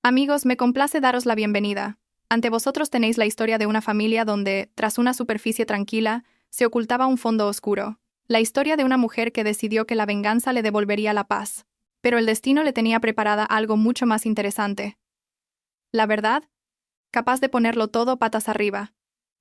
Amigos, me complace daros la bienvenida. Ante vosotros tenéis la historia de una familia donde, tras una superficie tranquila, se ocultaba un fondo oscuro. La historia de una mujer que decidió que la venganza le devolvería la paz. Pero el destino le tenía preparada algo mucho más interesante. La verdad, capaz de ponerlo todo patas arriba.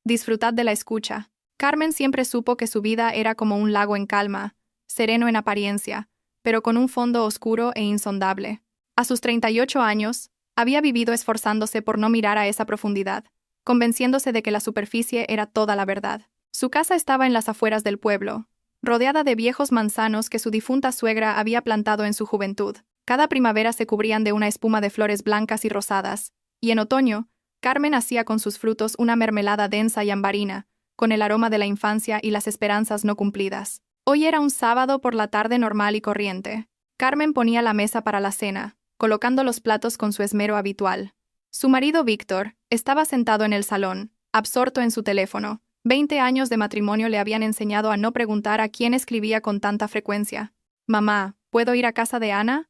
Disfrutad de la escucha. Carmen siempre supo que su vida era como un lago en calma, sereno en apariencia, pero con un fondo oscuro e insondable. A sus 38 años, había vivido esforzándose por no mirar a esa profundidad, convenciéndose de que la superficie era toda la verdad. Su casa estaba en las afueras del pueblo, rodeada de viejos manzanos que su difunta suegra había plantado en su juventud. Cada primavera se cubrían de una espuma de flores blancas y rosadas, y en otoño, Carmen hacía con sus frutos una mermelada densa y ambarina, con el aroma de la infancia y las esperanzas no cumplidas. Hoy era un sábado por la tarde normal y corriente. Carmen ponía la mesa para la cena, colocando los platos con su esmero habitual. Su marido Víctor estaba sentado en el salón, absorto en su teléfono. 20 años de matrimonio le habían enseñado a no preguntar a quién escribía con tanta frecuencia. «Mamá, ¿puedo ir a casa de Ana?»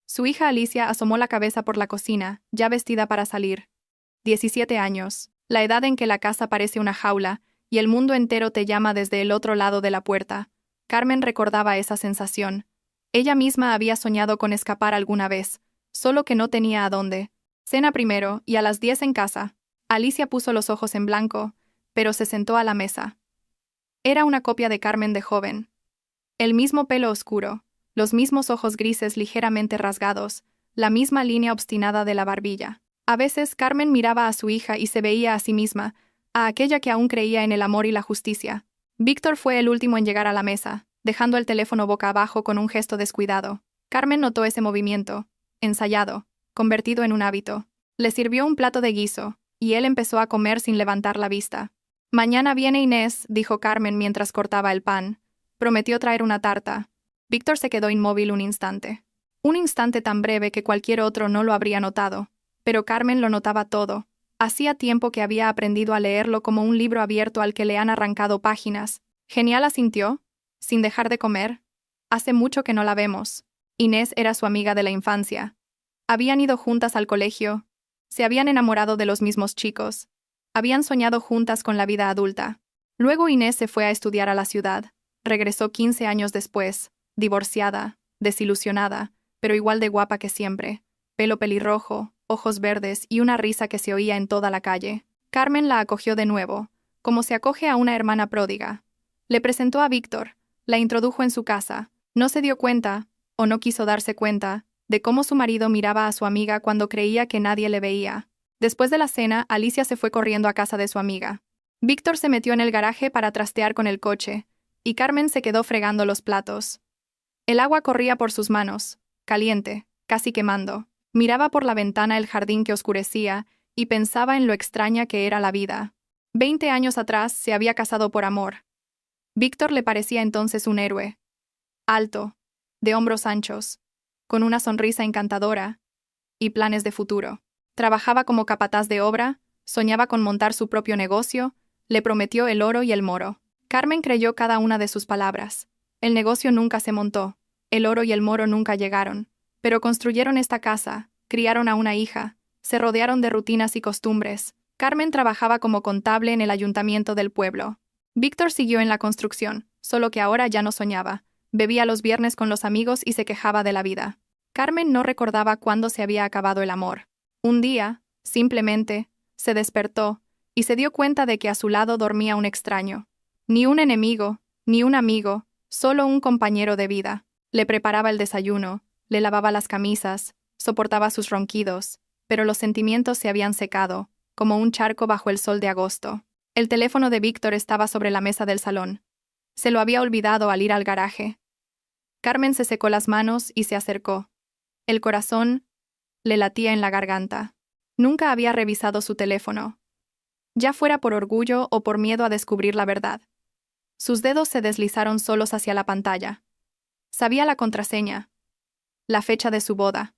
Su hija Alicia asomó la cabeza por la cocina, ya vestida para salir. 17 años, la edad en que la casa parece una jaula, y el mundo entero te llama desde el otro lado de la puerta. Carmen recordaba esa sensación. Ella misma había soñado con escapar alguna vez, solo que no tenía a dónde. Cena primero, y a las 10 en casa. Alicia puso los ojos en blanco, pero se sentó a la mesa. Era una copia de Carmen de joven. El mismo pelo oscuro, los mismos ojos grises ligeramente rasgados, la misma línea obstinada de la barbilla. A veces Carmen miraba a su hija y se veía a sí misma, a aquella que aún creía en el amor y la justicia. Víctor fue el último en llegar a la mesa, dejando el teléfono boca abajo con un gesto descuidado. Carmen notó ese movimiento, ensayado, convertido en un hábito. Le sirvió un plato de guiso, y él empezó a comer sin levantar la vista. «Mañana viene Inés», dijo Carmen mientras cortaba el pan. Prometió traer una tarta. Víctor se quedó inmóvil un instante. Un instante tan breve que cualquier otro no lo habría notado. Pero Carmen lo notaba todo. Hacía tiempo que había aprendido a leerlo como un libro abierto al que le han arrancado páginas. Genial, asintió, sin dejar de comer. Hace mucho que no la vemos. Inés era su amiga de la infancia. Habían ido juntas al colegio. Se habían enamorado de los mismos chicos. Habían soñado juntas con la vida adulta. Luego Inés se fue a estudiar a la ciudad. Regresó 15 años después, divorciada, desilusionada, pero igual de guapa que siempre. Pelo pelirrojo, ojos verdes y una risa que se oía en toda la calle. Carmen la acogió de nuevo, como se acoge a una hermana pródiga. Le presentó a Víctor, la introdujo en su casa. No se dio cuenta, o no quiso darse cuenta, de cómo su marido miraba a su amiga cuando creía que nadie le veía. Después de la cena, Alicia se fue corriendo a casa de su amiga. Víctor se metió en el garaje para trastear con el coche, y Carmen se quedó fregando los platos. El agua corría por sus manos, caliente, casi quemando. Miraba por la ventana el jardín que oscurecía y pensaba en lo extraña que era la vida. 20 años atrás se había casado por amor. Víctor le parecía entonces un héroe. Alto, de hombros anchos, con una sonrisa encantadora y planes de futuro. Trabajaba como capataz de obra, soñaba con montar su propio negocio, le prometió el oro y el moro. Carmen creyó cada una de sus palabras. El negocio nunca se montó, el oro y el moro nunca llegaron. Pero construyeron esta casa, criaron a una hija, se rodearon de rutinas y costumbres. Carmen trabajaba como contable en el ayuntamiento del pueblo. Víctor siguió en la construcción, solo que ahora ya no soñaba. Bebía los viernes con los amigos y se quejaba de la vida. Carmen no recordaba cuándo se había acabado el amor. Un día, simplemente, se despertó y se dio cuenta de que a su lado dormía un extraño. Ni un enemigo, ni un amigo, solo un compañero de vida. Le preparaba el desayuno, le lavaba las camisas, soportaba sus ronquidos, pero los sentimientos se habían secado, como un charco bajo el sol de agosto. El teléfono de Víctor estaba sobre la mesa del salón. Se lo había olvidado al ir al garaje. Carmen se secó las manos y se acercó. El corazón le latía en la garganta. Nunca había revisado su teléfono, ya fuera por orgullo o por miedo a descubrir la verdad. Sus dedos se deslizaron solos hacia la pantalla. Sabía la contraseña, la fecha de su boda.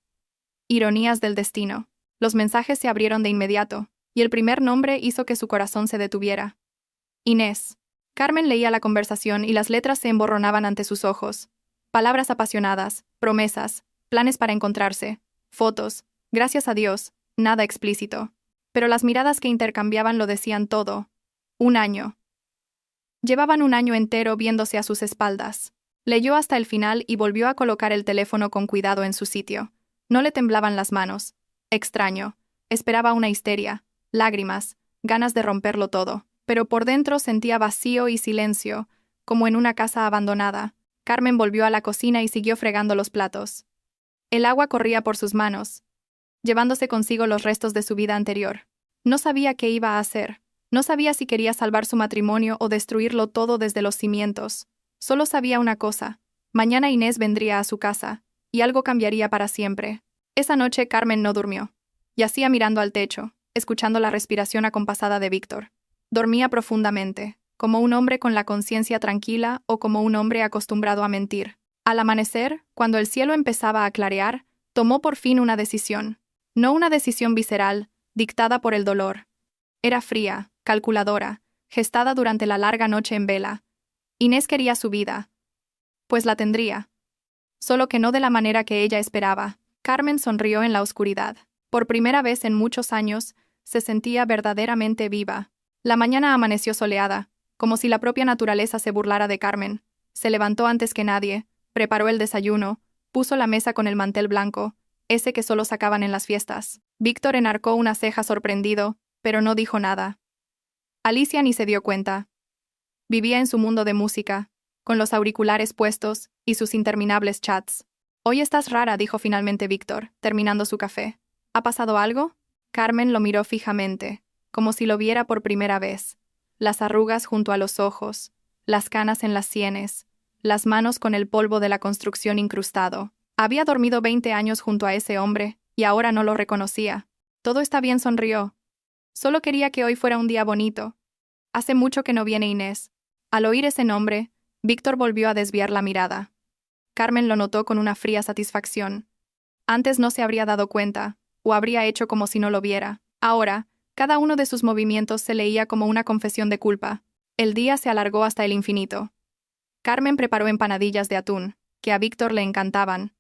Ironías del destino. Los mensajes se abrieron de inmediato, y el primer nombre hizo que su corazón se detuviera. Inés. Carmen leía la conversación y las letras se emborronaban ante sus ojos. Palabras apasionadas, promesas, planes para encontrarse, fotos. Gracias a Dios, Nada explícito. Pero las miradas que intercambiaban lo decían todo. 1 año. Llevaban 1 año entero viéndose a sus espaldas. Leyó hasta el final y volvió a colocar el teléfono con cuidado en su sitio. No le temblaban las manos. Extraño. Esperaba una histeria, lágrimas, ganas de romperlo todo. Pero por dentro sentía vacío y silencio, como en una casa abandonada. Carmen volvió a la cocina y siguió fregando los platos. El agua corría por sus manos, llevándose consigo los restos de su vida anterior. No sabía qué iba a hacer. No sabía si quería salvar su matrimonio o destruirlo todo desde los cimientos. Solo sabía una cosa. Mañana Inés vendría a su casa, y algo cambiaría para siempre. Esa noche Carmen no durmió. Yacía mirando al techo, escuchando la respiración acompasada de Víctor. Dormía profundamente, como un hombre con la conciencia tranquila o como un hombre acostumbrado a mentir. Al amanecer, cuando el cielo empezaba a clarear, tomó por fin una decisión. No una decisión visceral, dictada por el dolor. Era fría, calculadora, gestada durante la larga noche en vela. Inés quería su vida. Pues la tendría. Solo que no de la manera que ella esperaba. Carmen sonrió en la oscuridad. Por primera vez en muchos años, se sentía verdaderamente viva. La mañana amaneció soleada, como si la propia naturaleza se burlara de Carmen. Se levantó antes que nadie, preparó el desayuno, puso la mesa con el mantel blanco, ese que solo sacaban en las fiestas. Víctor enarcó una ceja sorprendido, pero no dijo nada. Alicia ni se dio cuenta. Vivía en su mundo de música, con los auriculares puestos y sus interminables chats. «Hoy estás rara», dijo finalmente Víctor, terminando su café. «¿Ha pasado algo?» Carmen lo miró fijamente, como si lo viera por primera vez. Las arrugas junto a los ojos, las canas en las sienes, las manos con el polvo de la construcción incrustado. Había dormido 20 años junto a ese hombre, y ahora no lo reconocía. «Todo está bien», sonrió. «Solo quería que hoy fuera un día bonito. Hace mucho que no viene Inés». Al oír ese nombre, Víctor volvió a desviar la mirada. Carmen lo notó con una fría satisfacción. Antes no se habría dado cuenta, o habría hecho como si no lo viera. Ahora, cada uno de sus movimientos se leía como una confesión de culpa. El día se alargó hasta el infinito. Carmen preparó empanadillas de atún, que a Víctor le encantaban.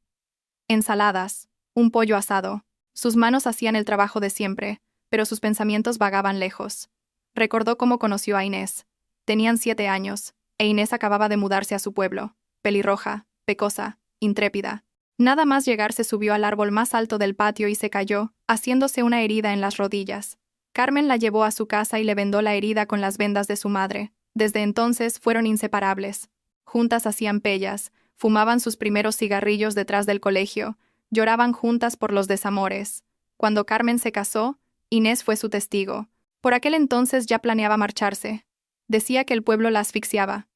Ensaladas, un pollo asado. Sus manos hacían el trabajo de siempre, pero sus pensamientos vagaban lejos. Recordó cómo conoció a Inés. Tenían 7 años, e Inés acababa de mudarse a su pueblo, pelirroja, pecosa, intrépida. Nada más llegar se subió al árbol más alto del patio y se cayó, haciéndose una herida en las rodillas. Carmen la llevó a su casa y le vendó la herida con las vendas de su madre. Desde entonces fueron inseparables. Juntas hacían pellas, fumaban sus primeros cigarrillos detrás del colegio, lloraban juntas por los desamores. Cuando Carmen se casó, Inés fue su testigo. Por aquel entonces ya planeaba marcharse. Decía que el pueblo la asfixiaba,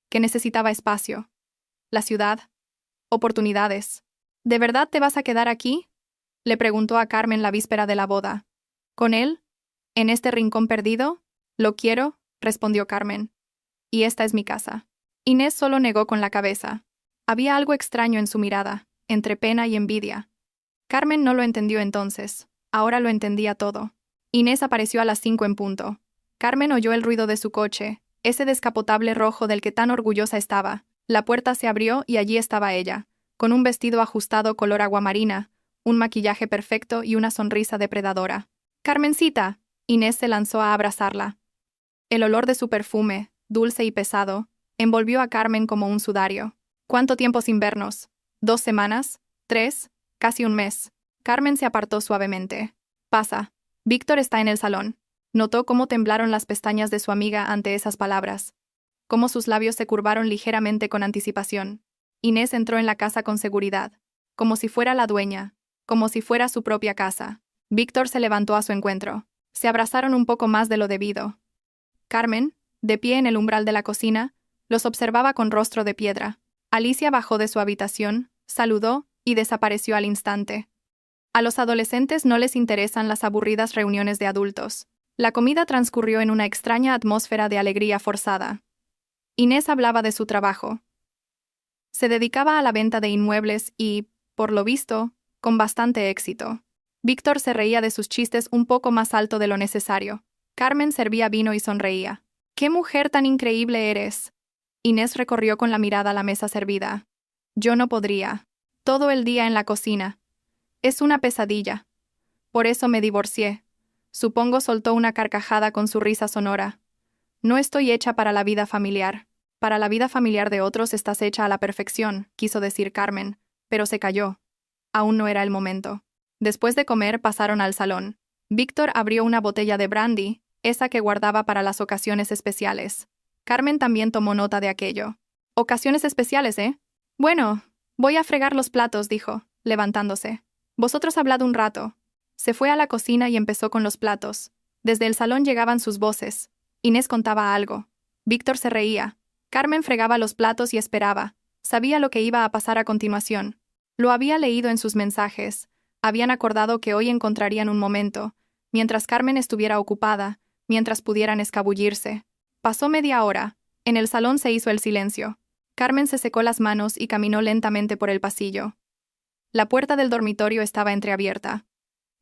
que necesitaba espacio. La ciudad. Oportunidades. ¿De verdad te vas a quedar aquí?, le preguntó a Carmen la víspera de la boda. ¿Con él? ¿En este rincón perdido? «Lo quiero», respondió Carmen. «Y esta es mi casa». Inés solo negó con la cabeza. Había algo extraño en su mirada, entre pena y envidia. Carmen no lo entendió entonces. Ahora lo entendía todo. Inés apareció a las 5 en punto. Carmen oyó el ruido de su coche, ese descapotable rojo del que tan orgullosa estaba. La puerta se abrió y allí estaba ella, con un vestido ajustado color aguamarina, un maquillaje perfecto y una sonrisa depredadora. «¡Carmencita!», Inés se lanzó a abrazarla. El olor de su perfume, dulce y pesado, envolvió a Carmen como un sudario. «¿Cuánto tiempo sin vernos? ¿2 semanas? ¿3? Casi un mes». Carmen se apartó suavemente. «Pasa. Víctor está en el salón». Notó cómo temblaron las pestañas de su amiga ante esas palabras, cómo sus labios se curvaron ligeramente con anticipación. Inés entró en la casa con seguridad, como si fuera la dueña, como si fuera su propia casa. Víctor se levantó a su encuentro. Se abrazaron un poco más de lo debido. Carmen, de pie en el umbral de la cocina, los observaba con rostro de piedra. Alicia bajó de su habitación, saludó y desapareció al instante. A los adolescentes no les interesan las aburridas reuniones de adultos. La comida transcurrió en una extraña atmósfera de alegría forzada. Inés hablaba de su trabajo. Se dedicaba a la venta de inmuebles y, por lo visto, con bastante éxito. Víctor se reía de sus chistes un poco más alto de lo necesario. Carmen servía vino y sonreía. «¡Qué mujer tan increíble eres!». Inés recorrió con la mirada la mesa servida. «Yo no podría. Todo el día en la cocina. Es una pesadilla. Por eso me divorcié. Supongo soltó una carcajada con su risa sonora. No estoy hecha para la vida familiar. Para la vida familiar de otros estás hecha a la perfección, quiso decir Carmen, pero se calló. Aún no era el momento. Después de comer pasaron al salón. Víctor abrió una botella de brandy, esa que guardaba para las ocasiones especiales. Carmen también tomó nota de aquello. Ocasiones especiales, ¿eh? Bueno, voy a fregar los platos, dijo, levantándose. Vosotros hablad un rato. Se fue a la cocina y empezó con los platos. Desde el salón llegaban sus voces. Inés contaba algo. Víctor se reía. Carmen fregaba los platos y esperaba. Sabía lo que iba a pasar a continuación. Lo había leído en sus mensajes. Habían acordado que hoy encontrarían un momento, mientras Carmen estuviera ocupada, mientras pudieran escabullirse. Pasó media hora. En el salón se hizo el silencio. Carmen se secó las manos y caminó lentamente por el pasillo. La puerta del dormitorio estaba entreabierta.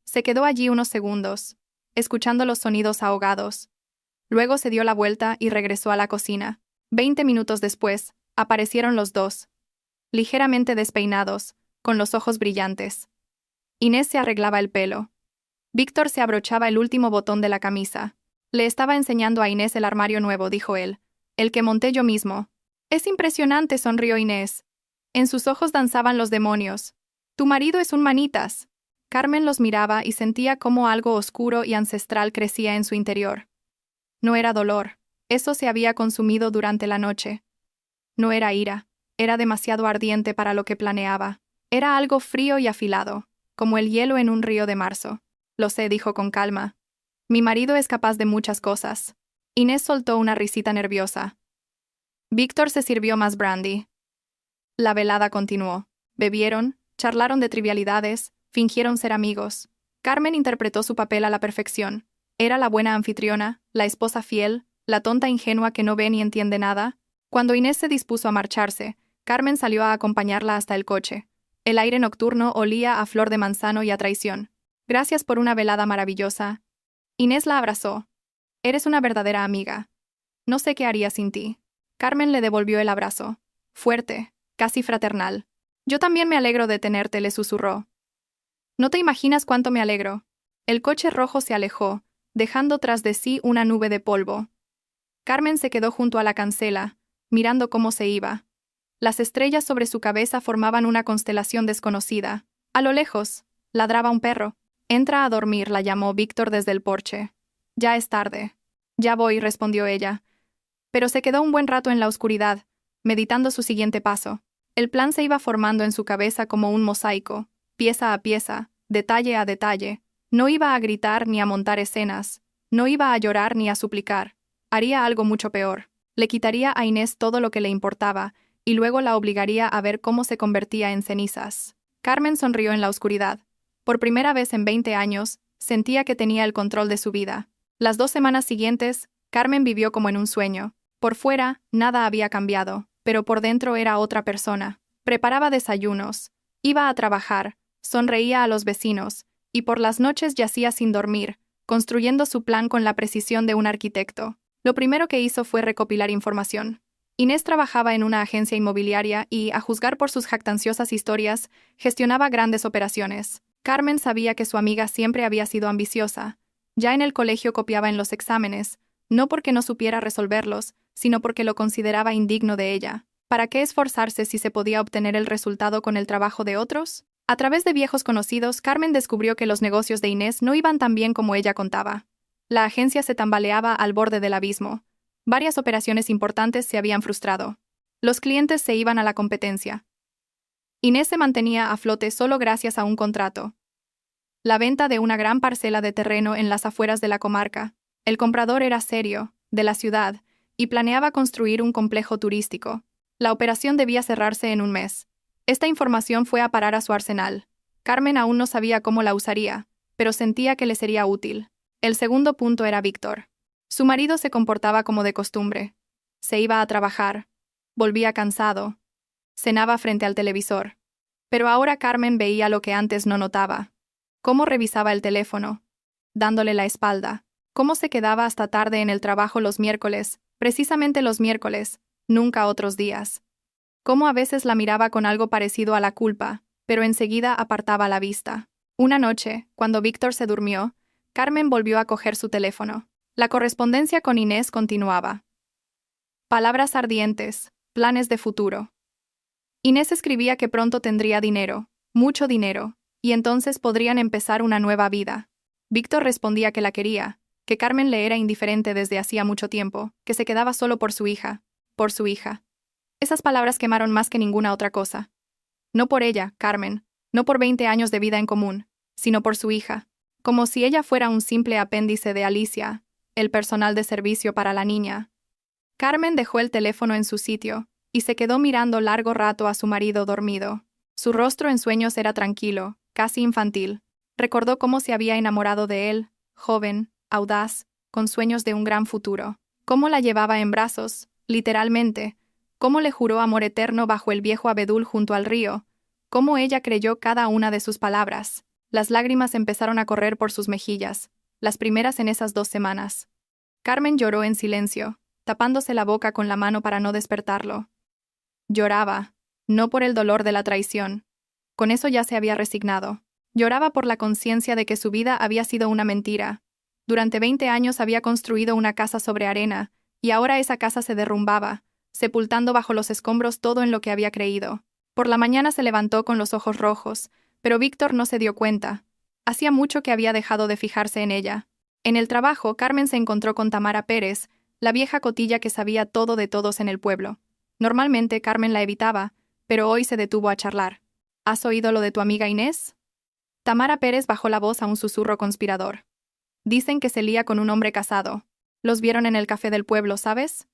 Se quedó allí unos segundos, escuchando los sonidos ahogados. Luego se dio la vuelta y regresó a la cocina. 20 minutos después, aparecieron los dos, ligeramente despeinados, con los ojos brillantes. Inés se arreglaba el pelo. Víctor se abrochaba el último botón de la camisa. Le estaba enseñando a Inés el armario nuevo, dijo él. El que monté yo mismo. Es impresionante, sonrió Inés. En sus ojos danzaban los demonios. Tu marido es un manitas. Carmen los miraba y sentía cómo algo oscuro y ancestral crecía en su interior. No era dolor. Eso se había consumido durante la noche. No era ira. Era demasiado ardiente para lo que planeaba. Era algo frío y afilado, como el hielo en un río de marzo. Lo sé, dijo con calma. Mi marido es capaz de muchas cosas. Inés soltó una risita nerviosa. Víctor se sirvió más brandy. La velada continuó. Bebieron, charlaron de trivialidades, fingieron ser amigos. Carmen interpretó su papel a la perfección. Era la buena anfitriona, la esposa fiel, la tonta ingenua que no ve ni entiende nada. Cuando Inés se dispuso a marcharse, Carmen salió a acompañarla hasta el coche. El aire nocturno olía a flor de manzano y a traición. Gracias por una velada maravillosa. Inés la abrazó. Eres una verdadera amiga. No sé qué haría sin ti. Carmen le devolvió el abrazo. Fuerte, casi fraternal. Yo también me alegro de tenerte, le susurró. No te imaginas cuánto me alegro. El coche rojo se alejó, dejando tras de sí una nube de polvo. Carmen se quedó junto a la cancela, mirando cómo se iba. Las estrellas sobre su cabeza formaban una constelación desconocida. A lo lejos, ladraba un perro. Entra a dormir, la llamó Víctor desde el porche. Ya es tarde. Ya voy, respondió ella. Pero se quedó un buen rato en la oscuridad, meditando su siguiente paso. El plan se iba formando en su cabeza como un mosaico, pieza a pieza, detalle a detalle. No iba a gritar ni a montar escenas. No iba a llorar ni a suplicar. Haría algo mucho peor. Le quitaría a Inés todo lo que le importaba, y luego la obligaría a ver cómo se convertía en cenizas. Carmen sonrió en la oscuridad. Por primera vez en 20 años, sentía que tenía el control de su vida. Las 2 semanas siguientes, Carmen vivió como en un sueño. Por fuera, nada había cambiado, pero por dentro era otra persona. Preparaba desayunos, iba a trabajar, sonreía a los vecinos, y por las noches yacía sin dormir, construyendo su plan con la precisión de un arquitecto. Lo primero que hizo fue recopilar información. Inés trabajaba en una agencia inmobiliaria y, a juzgar por sus jactanciosas historias, gestionaba grandes operaciones. Carmen sabía que su amiga siempre había sido ambiciosa. Ya en el colegio copiaba en los exámenes, no porque no supiera resolverlos, sino porque lo consideraba indigno de ella. ¿Para qué esforzarse si se podía obtener el resultado con el trabajo de otros? A través de viejos conocidos, Carmen descubrió que los negocios de Inés no iban tan bien como ella contaba. La agencia se tambaleaba al borde del abismo. Varias operaciones importantes se habían frustrado. Los clientes se iban a la competencia. Inés se mantenía a flote solo gracias a un contrato. La venta de una gran parcela de terreno en las afueras de la comarca. El comprador era serio, de la ciudad, y planeaba construir un complejo turístico. La operación debía cerrarse en un mes. Esta información fue a parar a su arsenal. Carmen aún no sabía cómo la usaría, pero sentía que le sería útil. El segundo punto era Víctor. Su marido se comportaba como de costumbre. Se iba a trabajar. Volvía cansado. Cenaba frente al televisor. Pero ahora Carmen veía lo que antes no notaba. Cómo revisaba el teléfono, dándole la espalda. Cómo se quedaba hasta tarde en el trabajo los miércoles, precisamente los miércoles, nunca otros días. Cómo a veces la miraba con algo parecido a la culpa, pero enseguida apartaba la vista. Una noche, cuando Víctor se durmió, Carmen volvió a coger su teléfono. La correspondencia con Inés continuaba. Palabras ardientes, planes de futuro. Inés escribía que pronto tendría dinero, mucho dinero, y entonces podrían empezar una nueva vida. Víctor respondía que la quería, que Carmen le era indiferente desde hacía mucho tiempo, que se quedaba solo por su hija. Por su hija. Esas palabras quemaron más que ninguna otra cosa. No por ella, Carmen, no por 20 años de vida en común, sino por su hija. Como si ella fuera un simple apéndice de Alicia, el personal de servicio para la niña. Carmen dejó el teléfono en su sitio y se quedó mirando largo rato a su marido dormido. Su rostro en sueños era tranquilo, casi infantil. Recordó cómo se había enamorado de él, joven, audaz, con sueños de un gran futuro. Cómo la llevaba en brazos, literalmente. Cómo le juró amor eterno bajo el viejo abedul junto al río. Cómo ella creyó cada una de sus palabras. Las lágrimas empezaron a correr por sus mejillas, las primeras en esas 2 semanas. Carmen lloró en silencio, tapándose la boca con la mano para no despertarlo. Lloraba, no por el dolor de la traición. Con eso ya se había resignado. Lloraba por la conciencia de que su vida había sido una mentira. Durante 20 años había construido una casa sobre arena, y ahora esa casa se derrumbaba, sepultando bajo los escombros todo en lo que había creído. Por la mañana se levantó con los ojos rojos, pero Víctor no se dio cuenta. Hacía mucho que había dejado de fijarse en ella. En el trabajo, Carmen se encontró con Tamara Pérez, la vieja cotilla que sabía todo de todos en el pueblo. Normalmente Carmen la evitaba, pero hoy se detuvo a charlar. ¿Has oído lo de tu amiga Inés? Tamara Pérez bajó la voz a un susurro conspirador. Dicen que se lía con un hombre casado. Los vieron en el café del pueblo, ¿sabes?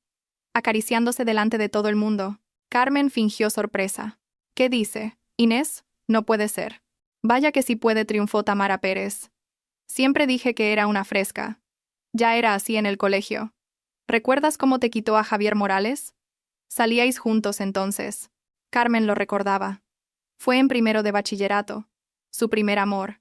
Acariciándose delante de todo el mundo. Carmen fingió sorpresa. ¿Qué dice? ¿Inés? No puede ser. Vaya que sí puede, triunfó Tamara Pérez. Siempre dije que era una fresca. Ya era así en el colegio. ¿Recuerdas cómo te quitó a Javier Morales? Salíais juntos entonces. Carmen lo recordaba. Fue en primero de bachillerato. Su primer amor.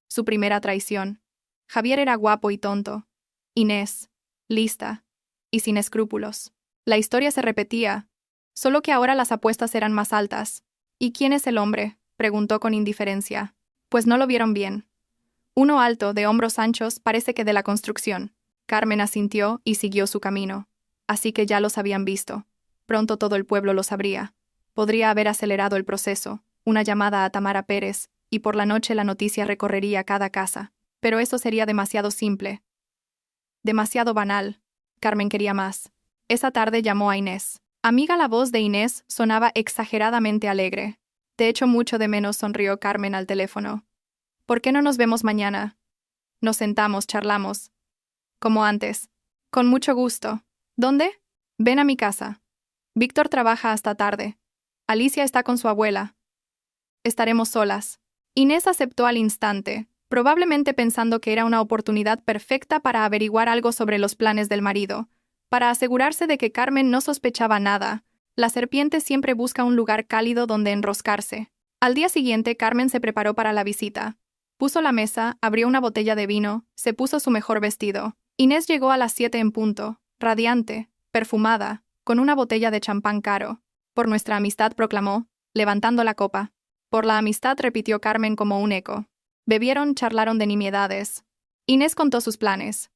Su primera traición. Javier era guapo y tonto. Inés, lista. Y sin escrúpulos. La historia se repetía. Solo que ahora las apuestas eran más altas. ¿Y quién es el hombre?, preguntó con indiferencia. Pues no lo vieron bien. Uno alto, de hombros anchos, parece que de la construcción. Carmen asintió y siguió su camino. Así que ya los habían visto. Pronto todo el pueblo lo sabría. Podría haber acelerado el proceso, una llamada a Tamara Pérez, y por la noche la noticia recorrería cada casa. Pero eso sería demasiado simple. Demasiado banal. Carmen quería más. Esa tarde llamó a Inés. Amiga, la voz de Inés sonaba exageradamente alegre. Te echo mucho de menos, sonrió Carmen al teléfono. ¿Por qué no nos vemos mañana? Nos sentamos, charlamos. Como antes. Con mucho gusto. ¿Dónde? Ven a mi casa. Víctor trabaja hasta tarde. Alicia está con su abuela. Estaremos solas. Inés aceptó al instante, probablemente pensando que era una oportunidad perfecta para averiguar algo sobre los planes del marido, para asegurarse de que Carmen no sospechaba nada. La serpiente siempre busca un lugar cálido donde enroscarse. Al día siguiente, Carmen se preparó para la visita. Puso la mesa, abrió una botella de vino, se puso su mejor vestido. Inés llegó a las 7 en punto, radiante, perfumada, con una botella de champán caro. Por nuestra amistad, proclamó, levantando la copa. Por la amistad, repitió Carmen como un eco. Bebieron, charlaron de nimiedades. Inés contó sus planes.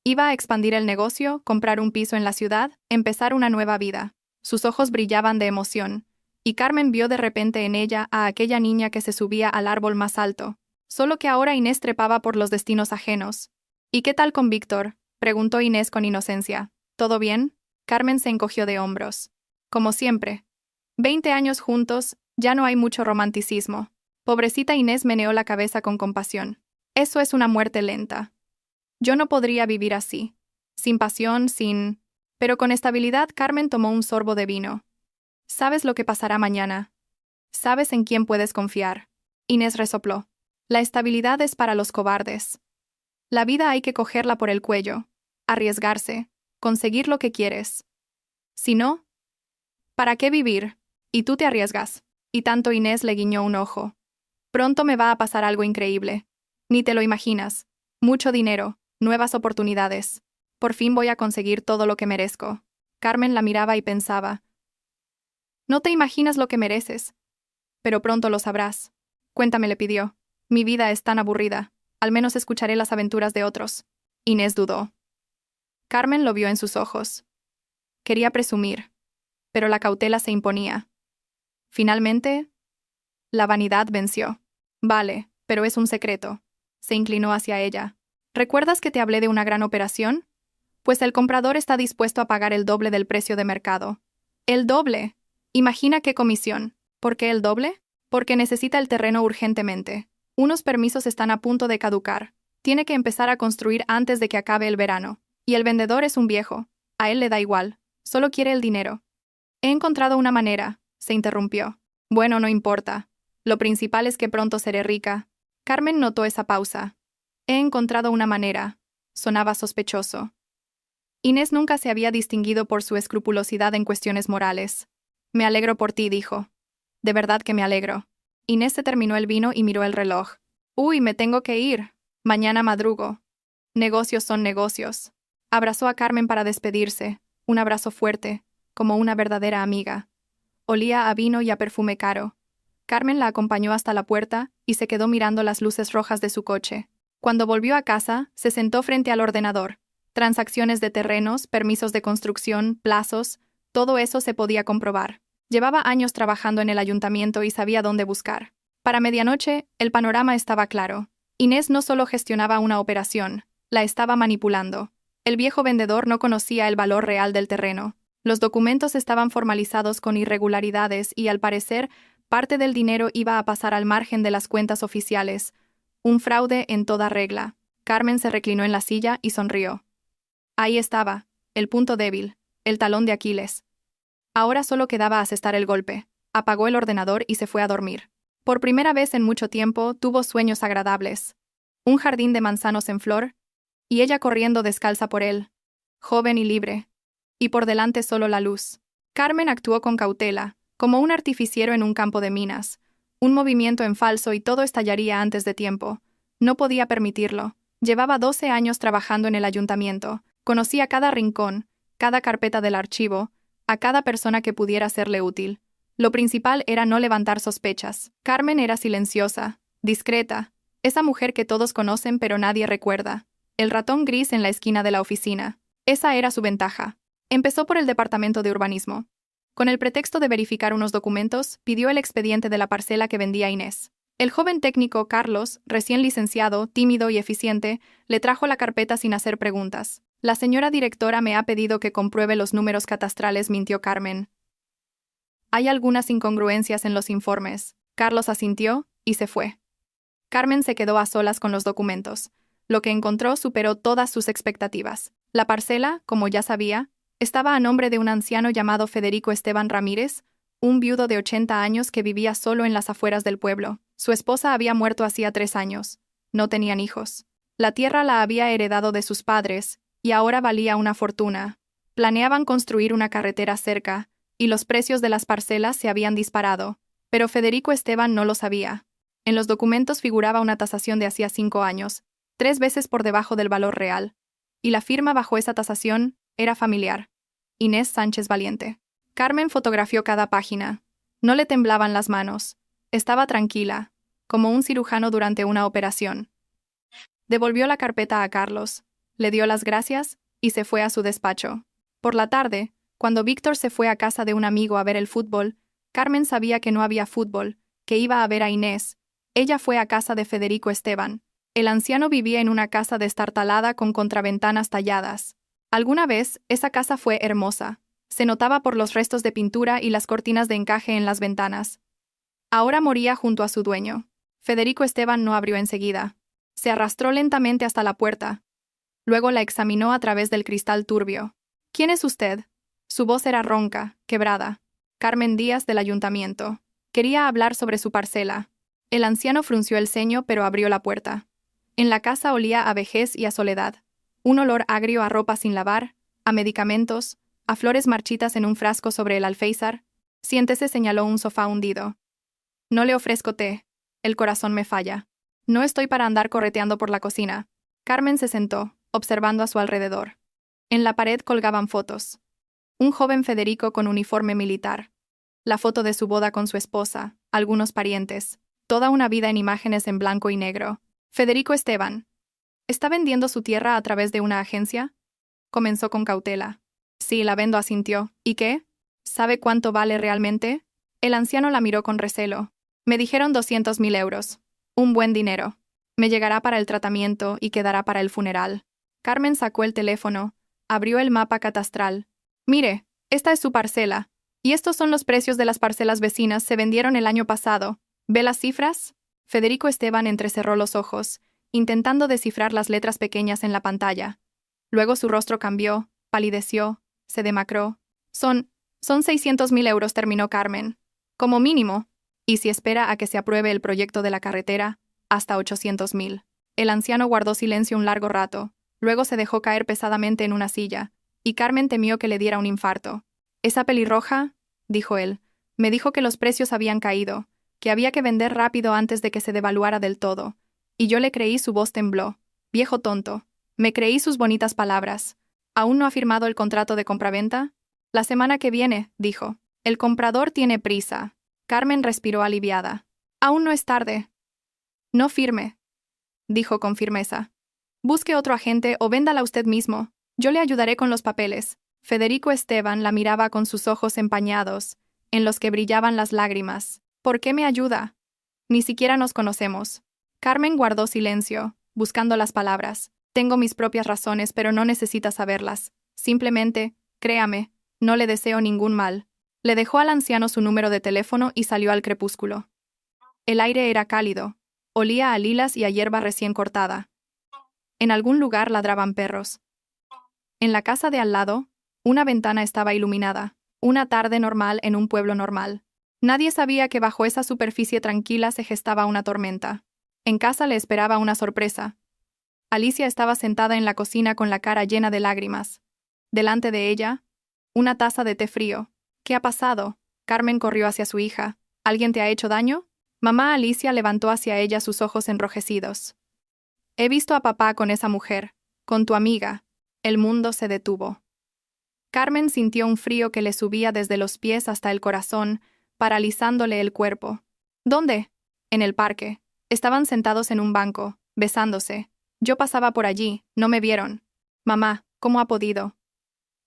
Iba a expandir el negocio, comprar un piso en la ciudad, empezar una nueva vida. Sus ojos brillaban de emoción, y Carmen vio de repente en ella a aquella niña que se subía al árbol más alto. Solo que ahora Inés trepaba por los destinos ajenos. ¿Y qué tal con Víctor?, preguntó Inés con inocencia. ¿Todo bien? Carmen se encogió de hombros. Como siempre. 20 años juntos, ya no hay mucho romanticismo. Pobrecita Inés meneó la cabeza con compasión. Eso es una muerte lenta. Yo no podría vivir así. Sin pasión, sin... Pero con estabilidad, Carmen tomó un sorbo de vino. ¿Sabes lo que pasará mañana? ¿Sabes en quién puedes confiar? Inés resopló. La estabilidad es para los cobardes. La vida hay que cogerla por el cuello, arriesgarse, conseguir lo que quieres. Si no, ¿para qué vivir? Y tú te arriesgas. Y tanto Inés le guiñó un ojo. Pronto me va a pasar algo increíble. Ni te lo imaginas. Mucho dinero, nuevas oportunidades. Por fin voy a conseguir todo lo que merezco. Carmen la miraba y pensaba. No te imaginas lo que mereces. Pero pronto lo sabrás. Cuéntame, le pidió. Mi vida es tan aburrida. Al menos escucharé las aventuras de otros. Inés dudó. Carmen lo vio en sus ojos. Quería presumir, pero la cautela se imponía. Finalmente, la vanidad venció. Vale, pero es un secreto. Se inclinó hacia ella. ¿Recuerdas que te hablé de una gran operación? Pues el comprador está dispuesto a pagar el doble del precio de mercado. ¿El doble? Imagina qué comisión. ¿Por qué el doble? Porque necesita el terreno urgentemente. Unos permisos están a punto de caducar. Tiene que empezar a construir antes de que acabe el verano. Y el vendedor es un viejo. A él le da igual. Solo quiere el dinero. He encontrado una manera, se interrumpió. Bueno, no importa. Lo principal es que pronto seré rica. Carmen notó esa pausa. He encontrado una manera. Sonaba sospechoso. Inés nunca se había distinguido por su escrupulosidad en cuestiones morales. Me alegro por ti, dijo. De verdad que me alegro. Inés se terminó el vino y miró el reloj. Uy, me tengo que ir. Mañana madrugo. Negocios son negocios. Abrazó a Carmen para despedirse, un abrazo fuerte, como una verdadera amiga. Olía a vino y a perfume caro. Carmen la acompañó hasta la puerta y se quedó mirando las luces rojas de su coche. Cuando volvió a casa, se sentó frente al ordenador. Transacciones de terrenos, permisos de construcción, plazos, todo eso se podía comprobar. Llevaba años trabajando en el ayuntamiento y sabía dónde buscar. Para medianoche, el panorama estaba claro. Inés no solo gestionaba una operación, la estaba manipulando. El viejo vendedor no conocía el valor real del terreno. Los documentos estaban formalizados con irregularidades y, al parecer, parte del dinero iba a pasar al margen de las cuentas oficiales. Un fraude en toda regla. Carmen se reclinó en la silla y sonrió. Ahí estaba, el punto débil, el talón de Aquiles. Ahora solo quedaba asestar el golpe. Apagó el ordenador y se fue a dormir. Por primera vez en mucho tiempo tuvo sueños agradables. Un jardín de manzanos en flor, y ella corriendo descalza por él, joven y libre. Y por delante solo la luz. Carmen actuó con cautela, como un artificiero en un campo de minas. Un movimiento en falso y todo estallaría antes de tiempo. No podía permitirlo. Llevaba 12 años trabajando en el ayuntamiento. Conocía cada rincón, cada carpeta del archivo, a cada persona que pudiera serle útil. Lo principal era no levantar sospechas. Carmen era silenciosa, discreta, esa mujer que todos conocen pero nadie recuerda. El ratón gris en la esquina de la oficina. Esa era su ventaja. Empezó por el departamento de urbanismo. Con el pretexto de verificar unos documentos, pidió el expediente de la parcela que vendía Inés. El joven técnico Carlos, recién licenciado, tímido y eficiente, le trajo la carpeta sin hacer preguntas. La señora directora me ha pedido que compruebe los números catastrales, mintió Carmen. Hay algunas incongruencias en los informes. Carlos asintió y se fue. Carmen se quedó a solas con los documentos. Lo que encontró superó todas sus expectativas. La parcela, como ya sabía, estaba a nombre de un anciano llamado Federico Esteban Ramírez, un viudo de 80 años que vivía solo en las afueras del pueblo. Su esposa había muerto hacía 3 años. No tenían hijos. La tierra la había heredado de sus padres, y ahora valía una fortuna. Planeaban construir una carretera cerca, y los precios de las parcelas se habían disparado, pero Federico Esteban no lo sabía. En los documentos figuraba una tasación de hacía 5 años, 3 veces por debajo del valor real, y la firma bajo esa tasación era familiar. Inés Sánchez Valiente. Carmen fotografió cada página. No le temblaban las manos. Estaba tranquila, como un cirujano durante una operación. Devolvió la carpeta a Carlos, le dio las gracias y se fue a su despacho. Por la tarde, cuando Víctor se fue a casa de un amigo a ver el fútbol, Carmen sabía que no había fútbol, que iba a ver a Inés. Ella fue a casa de Federico Esteban. El anciano vivía en una casa destartalada con contraventanas talladas. Alguna vez, esa casa fue hermosa. Se notaba por los restos de pintura y las cortinas de encaje en las ventanas. Ahora moría junto a su dueño. Federico Esteban no abrió enseguida. Se arrastró lentamente hasta la puerta. Luego la examinó a través del cristal turbio. ¿Quién es usted? Su voz era ronca, quebrada. Carmen Díaz del ayuntamiento. Quería hablar sobre su parcela. El anciano frunció el ceño pero abrió la puerta. En la casa olía a vejez y a soledad. Un olor agrio a ropa sin lavar, a medicamentos, a flores marchitas en un frasco sobre el alféizar. Siéntese, señaló un sofá hundido. No le ofrezco té. El corazón me falla. No estoy para andar correteando por la cocina. Carmen se sentó, observando a su alrededor. En la pared colgaban fotos. Un joven Federico con uniforme militar. La foto de su boda con su esposa, algunos parientes. Toda una vida en imágenes en blanco y negro. Federico Esteban. ¿Está vendiendo su tierra a través de una agencia? Comenzó con cautela. Sí, la vendo, asintió. ¿Y qué? ¿Sabe cuánto vale realmente? El anciano la miró con recelo. Me dijeron 200.000 euros. Un buen dinero. Me llegará para el tratamiento y quedará para el funeral. Carmen sacó el teléfono, abrió el mapa catastral. Mire, esta es su parcela. Y estos son los precios de las parcelas vecinas, se vendieron el año pasado. ¿Ve las cifras? Federico Esteban entrecerró los ojos, intentando descifrar las letras pequeñas en la pantalla. Luego su rostro cambió, palideció, se demacró. Son 600.000 euros, terminó Carmen. Como mínimo. Y si espera a que se apruebe el proyecto de la carretera, hasta 800.000. El anciano guardó silencio un largo rato, luego se dejó caer pesadamente en una silla, y Carmen temió que le diera un infarto. «Esa pelirroja», dijo él, «me dijo que los precios habían caído, que había que vender rápido antes de que se devaluara del todo. Y yo le creí, su voz tembló. Viejo tonto. Me creí sus bonitas palabras. ¿Aún no ha firmado el contrato de compraventa? La semana que viene», dijo. «El comprador tiene prisa». Carmen respiró aliviada. «Aún no es tarde». «No firme», dijo con firmeza. «Busque otro agente o véndala usted mismo. Yo le ayudaré con los papeles». Federico Esteban la miraba con sus ojos empañados, en los que brillaban las lágrimas. «¿Por qué me ayuda? Ni siquiera nos conocemos». Carmen guardó silencio, buscando las palabras. «Tengo mis propias razones, pero no necesita saberlas. Simplemente, créame, no le deseo ningún mal». Le dejó al anciano su número de teléfono y salió al crepúsculo. El aire era cálido. Olía a lilas y a hierba recién cortada. En algún lugar ladraban perros. En la casa de al lado, una ventana estaba iluminada. Una tarde normal en un pueblo normal. Nadie sabía que bajo esa superficie tranquila se gestaba una tormenta. En casa le esperaba una sorpresa. Alicia estaba sentada en la cocina con la cara llena de lágrimas. Delante de ella, una taza de té frío. «¿Qué ha pasado?» Carmen corrió hacia su hija. «¿Alguien te ha hecho daño?» Mamá Alicia levantó hacia ella sus ojos enrojecidos. «He visto a papá con esa mujer, con tu amiga». El mundo se detuvo. Carmen sintió un frío que le subía desde los pies hasta el corazón, paralizándole el cuerpo. «¿Dónde?» «En el parque. Estaban sentados en un banco, besándose. Yo pasaba por allí, no me vieron». «Mamá, ¿cómo ha podido?»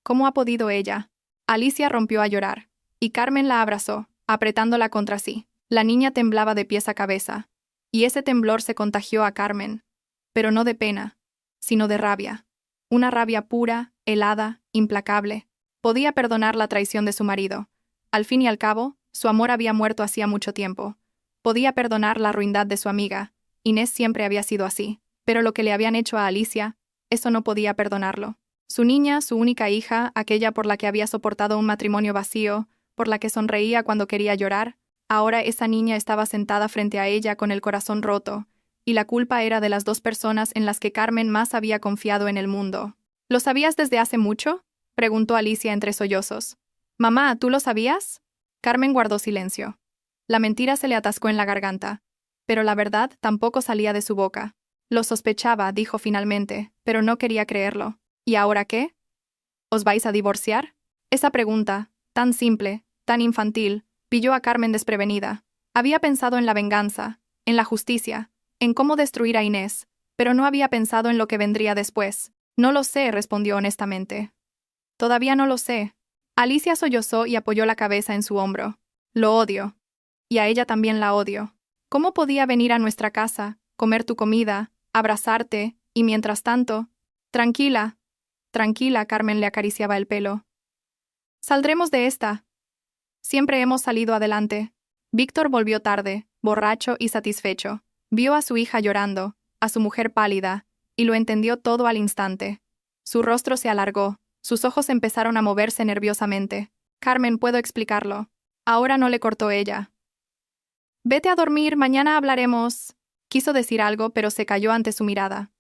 «¿Cómo ha podido ella?» Alicia rompió a llorar, y Carmen la abrazó, apretándola contra sí. La niña temblaba de pies a cabeza, y ese temblor se contagió a Carmen, pero no de pena, sino de rabia. Una rabia pura, helada, implacable. Podía perdonar la traición de su marido. Al fin y al cabo, su amor había muerto hacía mucho tiempo. Podía perdonar la ruindad de su amiga. Inés siempre había sido así, pero lo que le habían hecho a Alicia, eso no podía perdonarlo. Su niña, su única hija, aquella por la que había soportado un matrimonio vacío, por la que sonreía cuando quería llorar, ahora esa niña estaba sentada frente a ella con el corazón roto, y la culpa era de las dos personas en las que Carmen más había confiado en el mundo. «¿Lo sabías desde hace mucho?», preguntó Alicia entre sollozos. «Mamá, ¿tú lo sabías?». Carmen guardó silencio. La mentira se le atascó en la garganta, pero la verdad tampoco salía de su boca. «Lo sospechaba», dijo finalmente, pero no quería creerlo. «¿Y ahora qué? ¿Os vais a divorciar?». Esa pregunta, tan simple, tan infantil, pilló a Carmen desprevenida. Había pensado en la venganza, en la justicia, en cómo destruir a Inés, pero no había pensado en lo que vendría después. «No lo sé», respondió honestamente. «Todavía no lo sé». Alicia sollozó y apoyó la cabeza en su hombro. «Lo odio. Y a ella también la odio. ¿Cómo podía venir a nuestra casa, comer tu comida, abrazarte, y mientras tanto...?» «Tranquila, tranquila», Carmen le acariciaba el pelo. «Saldremos de esta. Siempre hemos salido adelante». Víctor volvió tarde, borracho y satisfecho. Vio a su hija llorando, a su mujer pálida, y lo entendió todo al instante. Su rostro se alargó, sus ojos empezaron a moverse nerviosamente. «Carmen, puedo explicarlo». Ahora no le cortó ella. «Vete a dormir, mañana hablaremos». Quiso decir algo, pero se calló ante su mirada.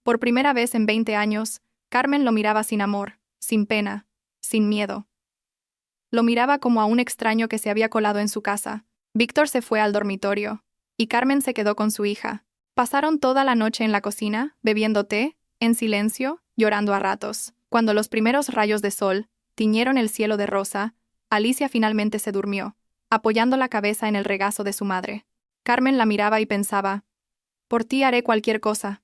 Por primera vez en 20 años, Carmen lo miraba sin amor, sin pena, sin miedo. Lo miraba como a un extraño que se había colado en su casa. Víctor se fue al dormitorio, y Carmen se quedó con su hija. Pasaron toda la noche en la cocina, bebiendo té, en silencio, llorando a ratos. Cuando los primeros rayos de sol tiñeron el cielo de rosa, Alicia finalmente se durmió, apoyando la cabeza en el regazo de su madre. Carmen la miraba y pensaba, por ti haré cualquier cosa.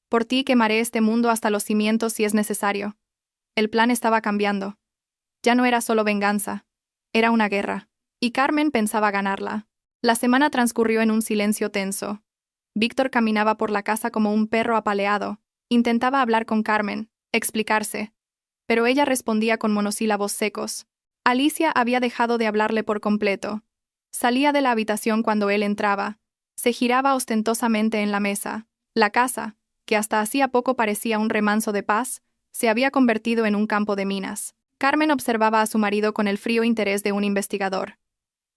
Por ti quemaré este mundo hasta los cimientos si es necesario. El plan estaba cambiando. Ya no era solo venganza. Era una guerra. Y Carmen pensaba ganarla. La semana transcurrió en un silencio tenso. Víctor caminaba por la casa como un perro apaleado. Intentaba hablar con Carmen, explicarse. Pero ella respondía con monosílabos secos. Alicia había dejado de hablarle por completo. Salía de la habitación cuando él entraba. Se giraba ostentosamente en la mesa. La casa, que hasta hacía poco parecía un remanso de paz, se había convertido en un campo de minas. Carmen observaba a su marido con el frío interés de un investigador.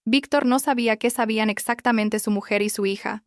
Víctor no sabía qué sabían exactamente su mujer y su hija.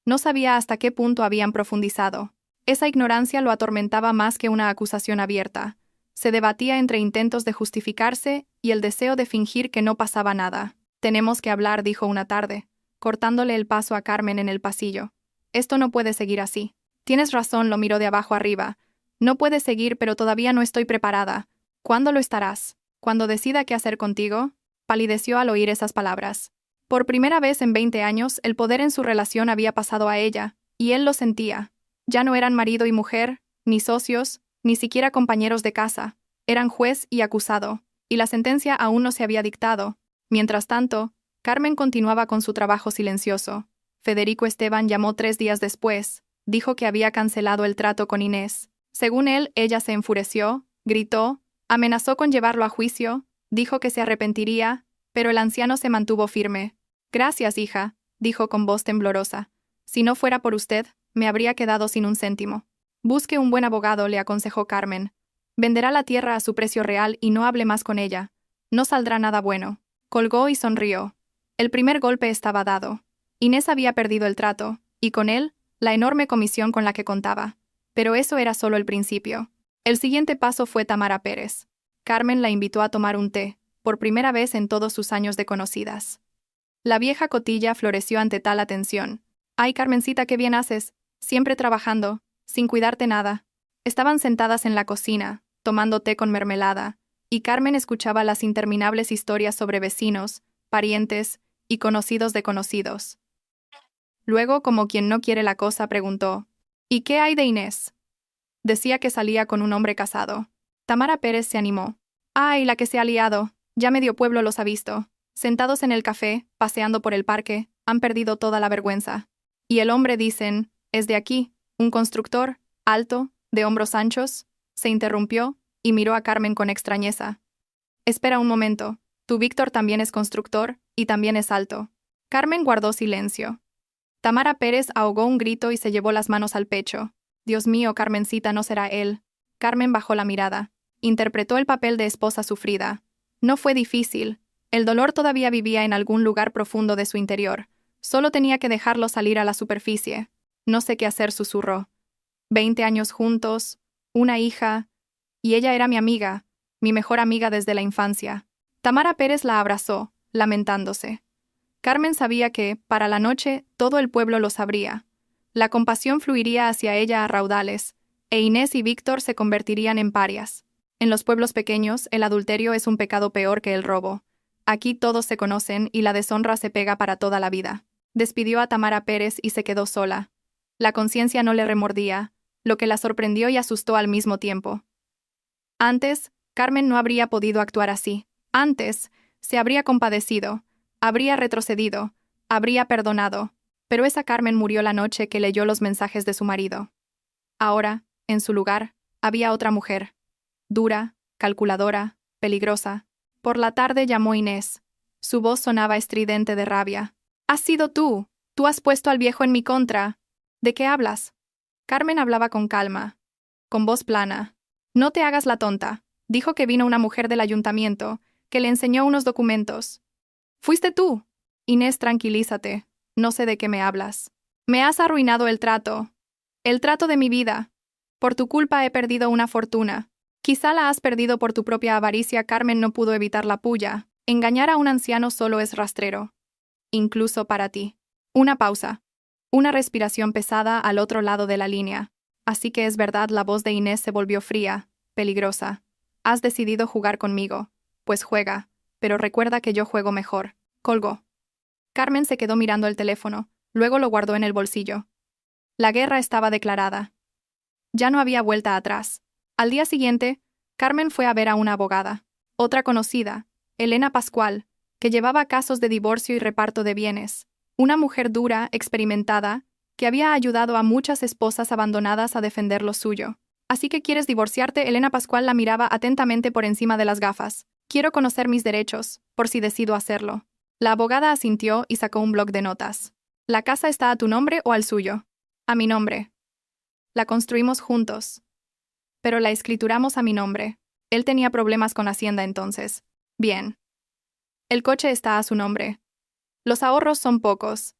No sabía hasta qué punto habían profundizado. Esa ignorancia lo atormentaba más que una acusación abierta. Se debatía entre intentos de justificarse y el deseo de fingir que no pasaba nada. «Tenemos que hablar», dijo una tarde, cortándole el paso a Carmen en el pasillo. «Esto no puede seguir así». «Tienes razón», lo miró de abajo arriba. «No puede seguir, pero todavía no estoy preparada». «¿Cuándo lo estarás? ¿Cuando decida qué hacer contigo?» Palideció al oír esas palabras. Por primera vez en 20 años, el poder en su relación había pasado a ella, y él lo sentía. Ya no eran marido y mujer, ni socios, ni siquiera compañeros de casa. Eran juez y acusado, y la sentencia aún no se había dictado. Mientras tanto, Carmen continuaba con su trabajo silencioso. Federico Esteban llamó 3 días después. Dijo que había cancelado el trato con Inés. Según él, ella se enfureció, gritó, amenazó con llevarlo a juicio, dijo que se arrepentiría, pero el anciano se mantuvo firme. «Gracias, hija», dijo con voz temblorosa. «Si no fuera por usted, me habría quedado sin un céntimo». «Busque un buen abogado», le aconsejó Carmen. «Venderá la tierra a su precio real y no hable más con ella. No saldrá nada bueno». Colgó y sonrió. El primer golpe estaba dado. Inés había perdido el trato, y con él, la enorme comisión con la que contaba. Pero eso era solo el principio. El siguiente paso fue Tamara Pérez. Carmen la invitó a tomar un té, por primera vez en todos sus años de conocidas. La vieja cotilla floreció ante tal atención. «Ay, Carmencita, qué bien haces, siempre trabajando, sin cuidarte nada». Estaban sentadas en la cocina, tomando té con mermelada, y Carmen escuchaba las interminables historias sobre vecinos, parientes y conocidos de conocidos. Luego, como quien no quiere la cosa, preguntó, «¿Y qué hay de Inés?» Decía que salía con un hombre casado. Tamara Pérez se animó. «Ay, la que se ha liado, ya medio pueblo los ha visto. Sentados en el café, paseando por el parque, han perdido toda la vergüenza. Y el hombre, dicen, es de aquí, un constructor, alto, de hombros anchos». Se interrumpió y miró a Carmen con extrañeza. «Espera un momento, tu Víctor también es constructor y también es alto». Carmen guardó silencio. Tamara Pérez ahogó un grito y se llevó las manos al pecho. «Dios mío, Carmencita, no será él». Carmen bajó la mirada. Interpretó el papel de esposa sufrida. No fue difícil. El dolor todavía vivía en algún lugar profundo de su interior. Solo tenía que dejarlo salir a la superficie. «No sé qué hacer», susurró. 20 años juntos, una hija, y ella era mi amiga, mi mejor amiga desde la infancia. Tamara Pérez la abrazó, lamentándose. Carmen sabía que, para la noche, todo el pueblo lo sabría. La compasión fluiría hacia ella a raudales, e Inés y Víctor se convertirían en parias. En los pueblos pequeños, el adulterio es un pecado peor que el robo. Aquí todos se conocen y la deshonra se pega para toda la vida. Despidió a Tamara Pérez y se quedó sola. La conciencia no le remordía, lo que la sorprendió y asustó al mismo tiempo. Antes, Carmen no habría podido actuar así. Antes, se habría compadecido, habría retrocedido, habría perdonado, pero esa Carmen murió la noche que leyó los mensajes de su marido. Ahora, en su lugar, había otra mujer. Dura, calculadora, peligrosa. Por la tarde llamó Inés. Su voz sonaba estridente de rabia. «Has sido tú. Tú has puesto al viejo en mi contra. ¿De qué hablas?» Carmen hablaba con calma, con voz plana. «No te hagas la tonta. Dijo que vino una mujer del ayuntamiento, que le enseñó unos documentos». «¿Fuiste tú?» «Inés, tranquilízate. No sé de qué me hablas. Me has arruinado el trato de mi vida. Por tu culpa he perdido una fortuna. Quizá la has perdido por tu propia avaricia». Carmen no pudo evitar la pulla. Engañar a un anciano solo es rastrero. Incluso para ti. Una pausa. Una respiración pesada al otro lado de la línea. «Así que es verdad», la voz de Inés se volvió fría, peligrosa. «Has decidido jugar conmigo. Pues juega, pero recuerda que yo juego mejor». Colgó. Carmen se quedó mirando el teléfono. Luego lo guardó en el bolsillo. La guerra estaba declarada. Ya no había vuelta atrás. Al día siguiente, Carmen fue a ver a una abogada. Otra conocida, Elena Pascual, que llevaba casos de divorcio y reparto de bienes. Una mujer dura, experimentada, que había ayudado a muchas esposas abandonadas a defender lo suyo. ¿Así que quieres divorciarte? Elena Pascual la miraba atentamente por encima de las gafas. Quiero conocer mis derechos, por si decido hacerlo. La abogada asintió y sacó un bloc de notas. ¿La casa está a tu nombre o al suyo? A mi nombre. La construimos juntos. Pero la escrituramos a mi nombre. Él tenía problemas con Hacienda entonces. Bien. El coche está a su nombre. Los ahorros son pocos.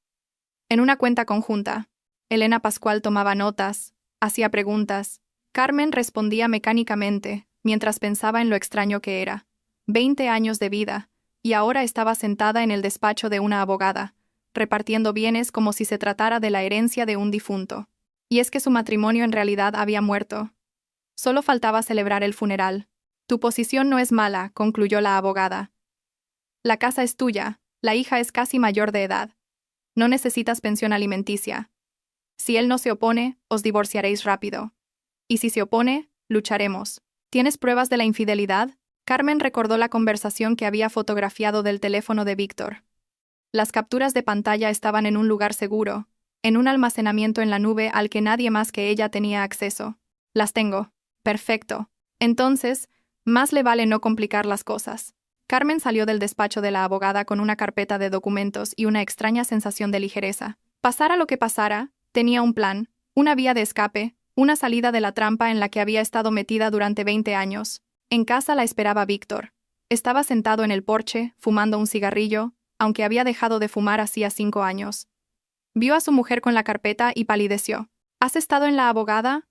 En una cuenta conjunta. Elena Pascual tomaba notas, hacía preguntas. Carmen respondía mecánicamente, mientras pensaba en lo extraño que era. 20 años de vida, y ahora estaba sentada en el despacho de una abogada, repartiendo bienes como si se tratara de la herencia de un difunto. Y es que su matrimonio en realidad había muerto. Solo faltaba celebrar el funeral. Tu posición no es mala, concluyó la abogada. La casa es tuya, la hija es casi mayor de edad. No necesitas pensión alimenticia. Si él no se opone, os divorciaréis rápido. Y si se opone, lucharemos. ¿Tienes pruebas de la infidelidad? Carmen recordó la conversación que había fotografiado del teléfono de Víctor. Las capturas de pantalla estaban en un lugar seguro, en un almacenamiento en la nube al que nadie más que ella tenía acceso. Las tengo. Perfecto. Entonces, más le vale no complicar las cosas. Carmen salió del despacho de la abogada con una carpeta de documentos y una extraña sensación de ligereza. Pasara lo que pasara, tenía un plan, una vía de escape, una salida de la trampa en la que había estado metida durante 20 años. En casa la esperaba Víctor. Estaba sentado en el porche, fumando un cigarrillo, aunque había dejado de fumar hacía 5 años. Vio a su mujer con la carpeta y palideció. ¿Has estado en la abogada?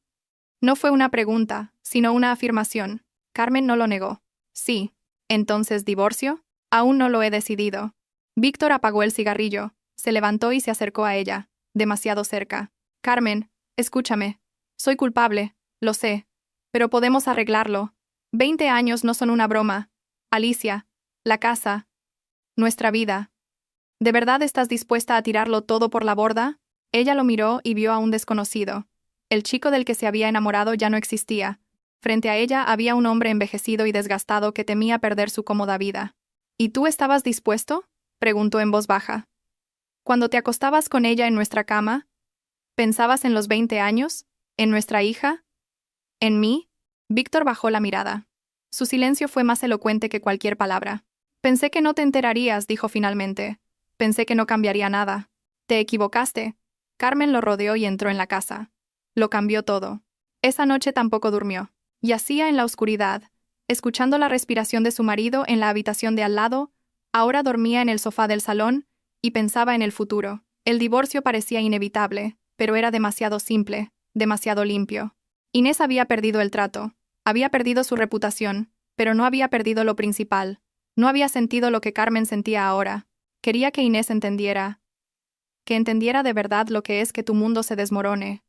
No fue una pregunta, sino una afirmación. Carmen no lo negó. Sí. ¿Entonces divorcio? Aún no lo he decidido. Víctor apagó el cigarrillo, se levantó y se acercó a ella, demasiado cerca. Carmen, escúchame. Soy culpable, lo sé. Pero podemos arreglarlo. 20 años no son una broma. Alicia, la casa, nuestra vida. ¿De verdad estás dispuesta a tirarlo todo por la borda? Ella lo miró y vio a un desconocido. El chico del que se había enamorado ya no existía. Frente a ella había un hombre envejecido y desgastado que temía perder su cómoda vida. ¿Y tú estabas dispuesto?, preguntó en voz baja. Cuando te acostabas con ella en nuestra cama, ¿pensabas en los 20 años? ¿En nuestra hija? ¿En mí? Víctor bajó la mirada. Su silencio fue más elocuente que cualquier palabra. Pensé que no te enterarías, dijo finalmente. Pensé que no cambiaría nada. Te equivocaste. Carmen lo rodeó y entró en la casa. Lo cambió todo. Esa noche tampoco durmió. Yacía en la oscuridad, escuchando la respiración de su marido en la habitación de al lado. Ahora dormía en el sofá del salón y pensaba en el futuro. El divorcio parecía inevitable, pero era demasiado simple, demasiado limpio. Inés había perdido el trato, había perdido su reputación, pero no había perdido lo principal. No había sentido lo que Carmen sentía ahora. Quería que Inés entendiera. Que entendiera de verdad lo que es que tu mundo se desmorone.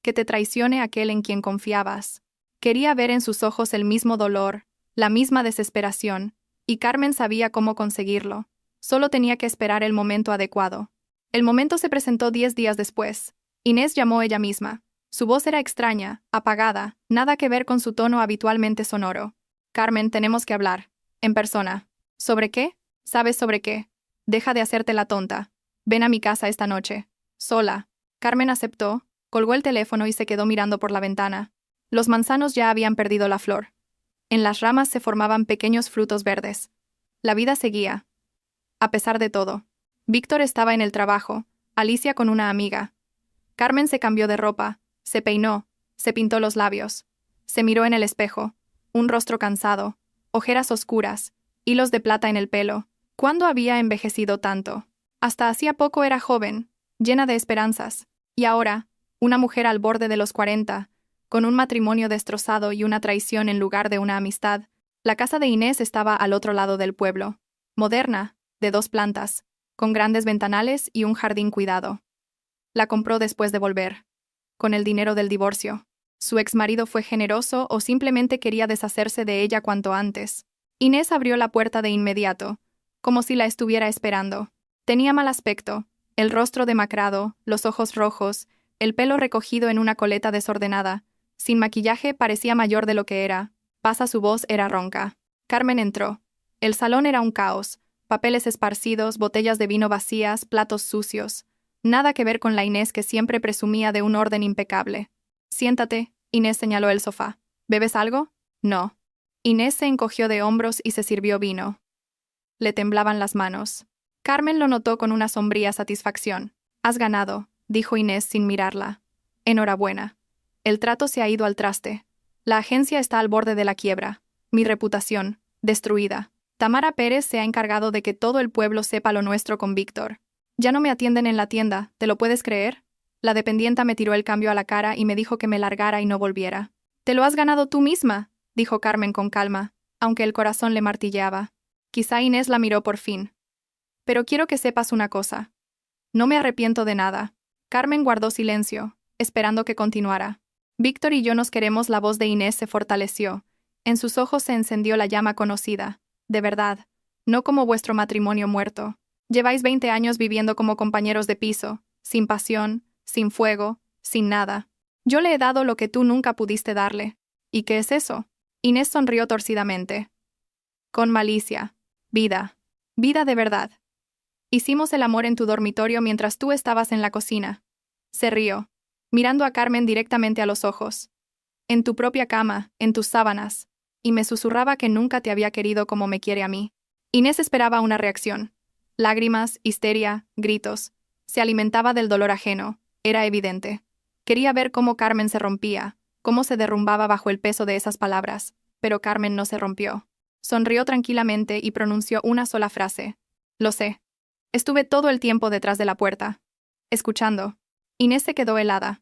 Que te traicione aquel en quien confiabas. Quería ver en sus ojos el mismo dolor, la misma desesperación, y Carmen sabía cómo conseguirlo. Solo tenía que esperar el momento adecuado. El momento se presentó 10 días después. Inés llamó ella misma. Su voz era extraña, apagada, nada que ver con su tono habitualmente sonoro. Carmen, tenemos que hablar. En persona. ¿Sobre qué? ¿Sabes sobre qué? Deja de hacerte la tonta. Ven a mi casa esta noche. Sola. Carmen aceptó, colgó el teléfono y se quedó mirando por la ventana. Los manzanos ya habían perdido la flor. En las ramas se formaban pequeños frutos verdes. La vida seguía. A pesar de todo. Víctor estaba en el trabajo, Alicia con una amiga. Carmen se cambió de ropa, se peinó, se pintó los labios. Se miró en el espejo. Un rostro cansado, ojeras oscuras, hilos de plata en el pelo. ¿Cuándo había envejecido tanto? Hasta hacía poco era joven, llena de esperanzas. Y ahora, una mujer al borde de los 40, con un matrimonio destrozado y una traición en lugar de una amistad. La casa de Inés estaba al otro lado del pueblo. Moderna, de 2 plantas, con grandes ventanales y un jardín cuidado. La compró después de volver. Con el dinero del divorcio. Su exmarido fue generoso o simplemente quería deshacerse de ella cuanto antes. Inés abrió la puerta de inmediato, como si la estuviera esperando. Tenía mal aspecto, El rostro demacrado, los ojos rojos, el pelo recogido en una coleta desordenada. Sin maquillaje parecía mayor de lo que era. Su voz era ronca. Carmen entró. El salón era un caos. Papeles esparcidos, botellas de vino vacías, platos sucios. Nada que ver con la Inés que siempre presumía de un orden impecable. Siéntate, Inés señaló el sofá. ¿Bebes algo? No. Inés se encogió de hombros y se sirvió vino. Le temblaban las manos. Carmen lo notó con una sombría satisfacción. Has ganado, dijo Inés sin mirarla. Enhorabuena. El trato se ha ido al traste. La agencia está al borde de la quiebra. Mi reputación, destruida. Tamara Pérez se ha encargado de que todo el pueblo sepa lo nuestro con Víctor. Ya no me atienden en la tienda, ¿te lo puedes creer? La dependienta me tiró el cambio a la cara y me dijo que me largara y no volviera. Te lo has ganado tú misma, dijo Carmen con calma, aunque el corazón le martilleaba. Quizá Inés la miró por fin. Pero quiero que sepas una cosa. No me arrepiento de nada. Carmen guardó silencio, esperando que continuara. Víctor y yo nos queremos. La voz de Inés se fortaleció. En sus ojos se encendió la llama conocida. De verdad. No como vuestro matrimonio muerto. Lleváis 20 años viviendo como compañeros de piso, sin pasión, sin fuego, sin nada. Yo le he dado lo que tú nunca pudiste darle. ¿Y qué es eso? Inés sonrió torcidamente. Con malicia. Vida. Vida de verdad. Hicimos el amor en tu dormitorio mientras tú estabas en la cocina. Se rió, mirando a Carmen directamente a los ojos. En tu propia cama, en tus sábanas. Y me susurraba que nunca te había querido como me quiere a mí. Inés esperaba una reacción. Lágrimas, histeria, gritos. Se alimentaba del dolor ajeno. Era evidente. Quería ver cómo Carmen se rompía, cómo se derrumbaba bajo el peso de esas palabras. Pero Carmen no se rompió. Sonrió tranquilamente y pronunció una sola frase. Lo sé. Estuve todo el tiempo detrás de la puerta. Escuchando. Inés se quedó helada.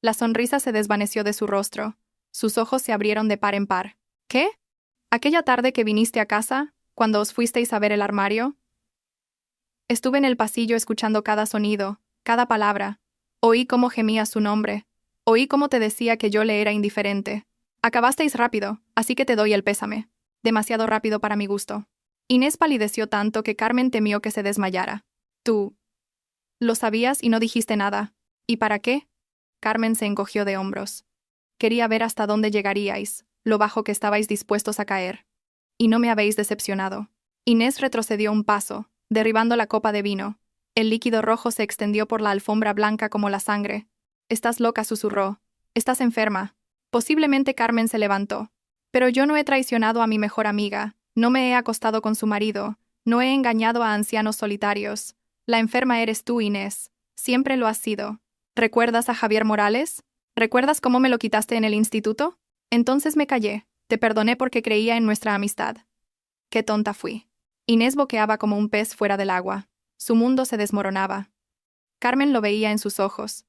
La sonrisa se desvaneció de su rostro. Sus ojos se abrieron de par en par. ¿Qué? ¿Aquella tarde que viniste a casa, cuando os fuisteis a ver el armario? Estuve en el pasillo escuchando cada sonido, cada palabra. Oí cómo gemía su nombre. Oí cómo te decía que yo le era indiferente. Acabasteis rápido, así que te doy el pésame. Demasiado rápido para mi gusto. Inés palideció tanto que Carmen temió que se desmayara. Tú. Lo sabías y no dijiste nada. ¿Y para qué? Carmen se encogió de hombros. Quería ver hasta dónde llegaríais, lo bajo que estabais dispuestos a caer. Y no me habéis decepcionado. Inés retrocedió un paso, derribando la copa de vino. El líquido rojo se extendió por la alfombra blanca como la sangre. Estás loca, susurró. Estás enferma. Posiblemente Carmen se levantó. Pero yo no he traicionado a mi mejor amiga, no me he acostado con su marido, no he engañado a ancianos solitarios. La enferma eres tú, Inés. Siempre lo has sido. ¿Recuerdas a Javier Morales? ¿Recuerdas cómo me lo quitaste en el instituto? Entonces me callé. Te perdoné porque creía en nuestra amistad. Qué tonta fui. Inés boqueaba como un pez fuera del agua. Su mundo se desmoronaba. Carmen lo veía en sus ojos.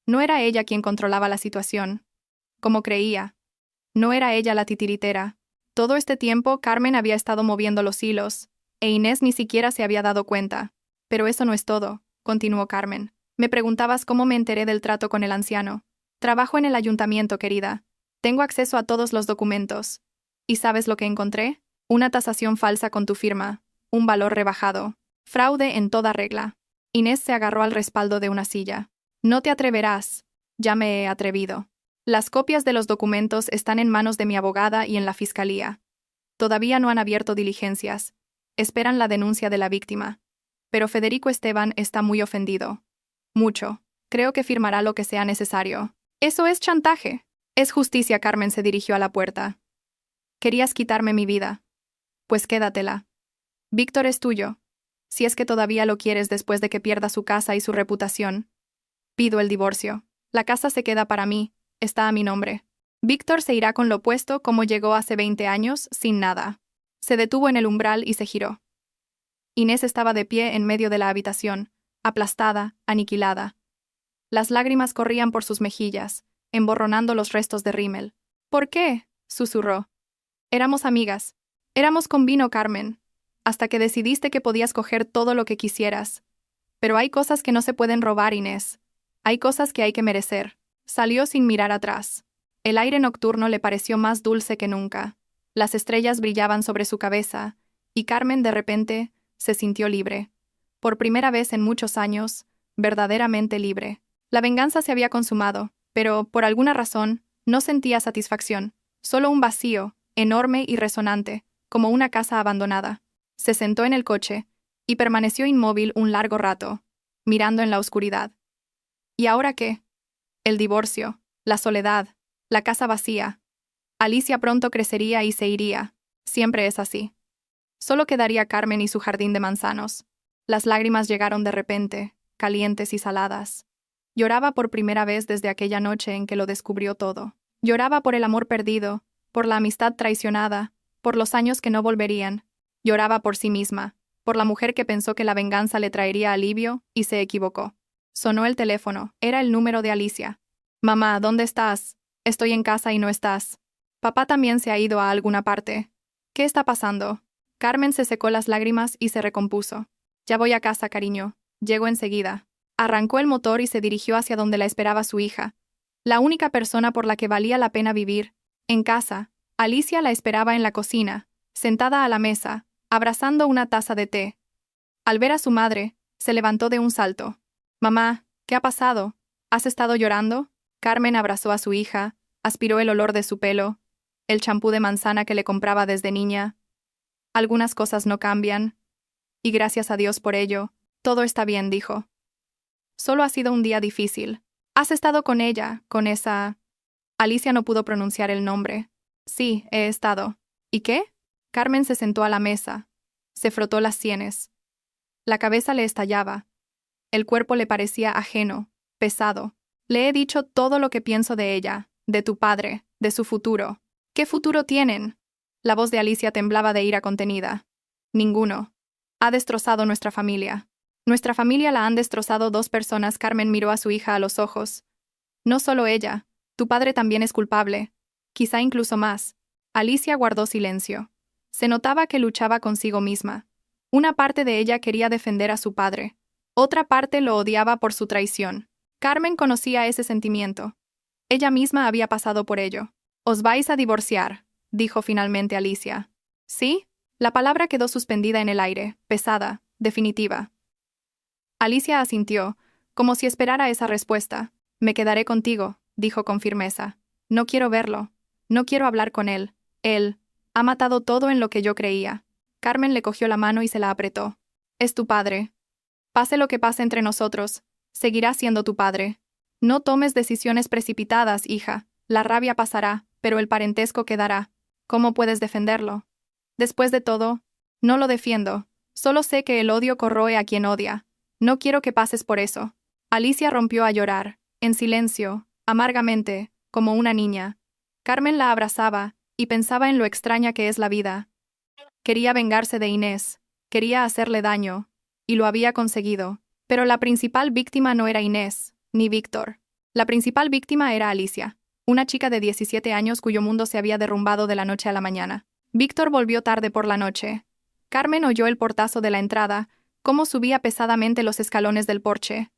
No era ella quien controlaba la situación. Como creía. No era ella la titiritera. Todo este tiempo Carmen había estado moviendo los hilos, e Inés ni siquiera se había dado cuenta. Pero eso no es todo, continuó Carmen. Me preguntabas cómo me enteré del trato con el anciano. Trabajo en el ayuntamiento, querida. Tengo acceso a todos los documentos. ¿Y sabes lo que encontré? Una tasación falsa con tu firma, un valor rebajado. Fraude en toda regla. Inés se agarró al respaldo de una silla. No te atreverás. Ya me he atrevido. Las copias de los documentos están en manos de mi abogada y en la fiscalía. Todavía no han abierto diligencias. Esperan la denuncia de la víctima. Pero Federico Esteban está muy ofendido. Mucho. Creo que firmará lo que sea necesario. Eso es chantaje. Es justicia. Carmen se dirigió a la puerta. Querías quitarme mi vida. Pues quédatela. Víctor es tuyo. Si es que todavía lo quieres después de que pierda su casa y su reputación. Pido el divorcio. La casa se queda para mí. Está a mi nombre. Víctor se irá con lo opuesto como llegó hace 20 años, sin nada. Se detuvo en el umbral y se giró. Inés estaba de pie en medio de la habitación, aplastada, aniquilada. Las lágrimas corrían por sus mejillas, emborronando los restos de rímel. ¿Por qué? Susurró. Éramos amigas. Éramos con vino, Carmen. Hasta que decidiste que podías coger todo lo que quisieras. Pero hay cosas que no se pueden robar, Inés. Hay cosas que hay que merecer. Salió sin mirar atrás. El aire nocturno le pareció más dulce que nunca. Las estrellas brillaban sobre su cabeza, y Carmen de repente se sintió libre. por primera vez en muchos años, verdaderamente libre. La venganza se había consumado, pero, por alguna razón, no sentía satisfacción, solo un vacío, enorme y resonante, como una casa abandonada. Se sentó en el coche y permaneció inmóvil un largo rato, mirando en la oscuridad. ¿Y ahora qué? El divorcio, la soledad, la casa vacía. Alicia pronto crecería y se iría. Siempre es así. Solo quedaría Carmen y su jardín de manzanos. Las lágrimas llegaron de repente, calientes y saladas. Lloraba por primera vez desde aquella noche en que lo descubrió todo. Lloraba por el amor perdido, por la amistad traicionada, por los años que no volverían. Lloraba por sí misma, por la mujer que pensó que la venganza le traería alivio y se equivocó. Sonó el teléfono, era el número de Alicia. «Mamá, ¿dónde estás? Estoy en casa y no estás. Papá también se ha ido a alguna parte. ¿Qué está pasando?» Carmen se secó las lágrimas y se recompuso. «Ya voy a casa, cariño. Llego enseguida». Arrancó el motor y se dirigió hacia donde la esperaba su hija. La única persona por la que valía la pena vivir. En casa, Alicia la esperaba en la cocina, sentada a la mesa, abrazando una taza de té. Al ver a su madre, se levantó de un salto. «Mamá, ¿qué ha pasado? ¿Has estado llorando?» Carmen abrazó a su hija, aspiró el olor de su pelo, el champú de manzana que le compraba desde niña. «Algunas cosas no cambian. Y gracias a Dios por ello, todo está bien», dijo. «Solo ha sido un día difícil. ¿Has estado con ella, con esa...?» Alicia no pudo pronunciar el nombre. «Sí, he estado». «¿Y qué?» Carmen se sentó a la mesa. Se frotó las sienes. La cabeza le estallaba. El cuerpo le parecía ajeno, pesado. «Le he dicho todo lo que pienso de ella, de tu padre, de su futuro». «¿Qué futuro tienen?» La voz de Alicia temblaba de ira contenida. «Ninguno. Ha destrozado nuestra familia. Nuestra familia la han destrozado dos personas». Carmen miró a su hija a los ojos. «No solo ella, tu padre también es culpable. Quizá incluso más». Alicia guardó silencio. Se notaba que luchaba consigo misma. Una parte de ella quería defender a su padre. Otra parte lo odiaba por su traición. Carmen conocía ese sentimiento. Ella misma había pasado por ello. «Os vais a divorciar», dijo finalmente Alicia. «¿Sí?» La palabra quedó suspendida en el aire, pesada, definitiva. Alicia asintió, como si esperara esa respuesta. «Me quedaré contigo», dijo con firmeza. «No quiero verlo. No quiero hablar con él. Él ha matado todo en lo que yo creía». Carmen le cogió la mano y se la apretó. «Es tu padre. Pase lo que pase entre nosotros, seguirá siendo tu padre. No tomes decisiones precipitadas, hija. La rabia pasará, pero el parentesco quedará. ¿Cómo puedes defenderlo?» «Después de todo, no lo defiendo. Solo sé que el odio corroe a quien odia. No quiero que pases por eso». Alicia rompió a llorar, en silencio, amargamente, como una niña. Carmen la abrazaba y pensaba en lo extraña que es la vida. Quería vengarse de Inés, quería hacerle daño, y lo había conseguido. Pero la principal víctima no era Inés, ni Víctor. La principal víctima era Alicia, una chica de 17 años cuyo mundo se había derrumbado de la noche a la mañana. Víctor volvió tarde por la noche. Carmen oyó el portazo de la entrada, cómo subía pesadamente los escalones del porche.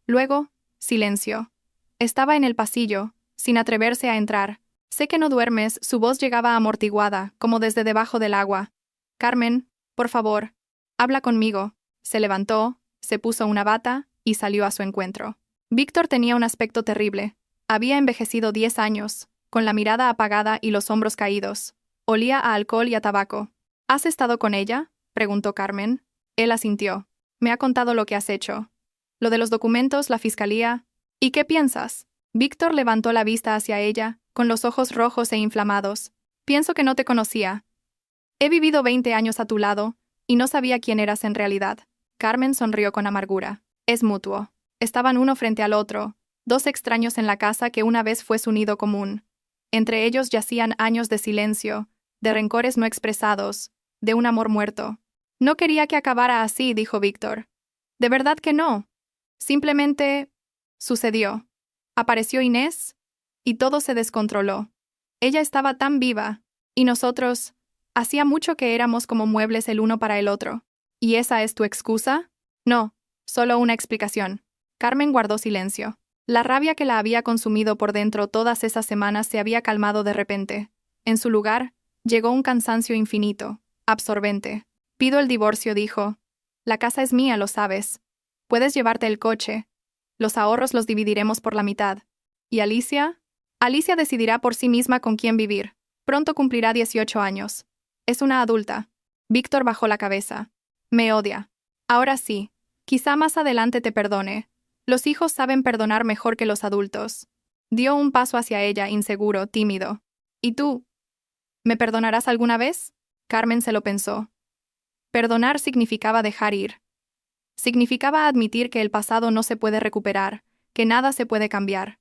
Luego, silencio. Estaba en el pasillo, sin atreverse a entrar. «Sé que no duermes», su voz llegaba amortiguada, como desde debajo del agua. «Carmen, por favor, habla conmigo». Se levantó, se puso una bata y salió a su encuentro. Víctor tenía un aspecto terrible. Había envejecido 10 años, con la mirada apagada y los hombros caídos. Olía a alcohol y a tabaco. «¿Has estado con ella?», preguntó Carmen. Él asintió. «Me ha contado lo que has hecho. Lo de los documentos, la fiscalía. ¿Y qué piensas?» Víctor levantó la vista hacia ella, con los ojos rojos e inflamados. «Pienso que no te conocía. He vivido 20 años a tu lado, y no sabía quién eras en realidad». Carmen sonrió con amargura. «Es mutuo». Estaban uno frente al otro, dos extraños en la casa que una vez fue su nido común. Entre ellos yacían años de silencio, de rencores no expresados, de un amor muerto. «No quería que acabara así», dijo Víctor. «De verdad que no. Simplemente... sucedió. Apareció Inés, y todo se descontroló. Ella estaba tan viva, y nosotros... hacía mucho que éramos como muebles el uno para el otro». «¿Y esa es tu excusa?» «No, solo una explicación». Carmen guardó silencio. La rabia que la había consumido por dentro todas esas semanas se había calmado de repente. En su lugar, llegó un cansancio infinito, absorbente. «Pido el divorcio», dijo. La casa es mía, lo sabes. Puedes llevarte el coche. Los ahorros los dividiremos por la mitad. ¿Y Alicia? Alicia decidirá por sí misma con quién vivir. Pronto cumplirá 18 años. Es una adulta. Víctor bajó la cabeza. Me odia. Ahora sí. Quizá más adelante te perdone. Los hijos saben perdonar mejor que los adultos. Dio un paso hacia ella, inseguro, tímido. ¿Y tú? ¿Me perdonarás alguna vez? Carmen se lo pensó. Perdonar significaba dejar ir. Significaba admitir que el pasado no se puede recuperar, que nada se puede cambiar.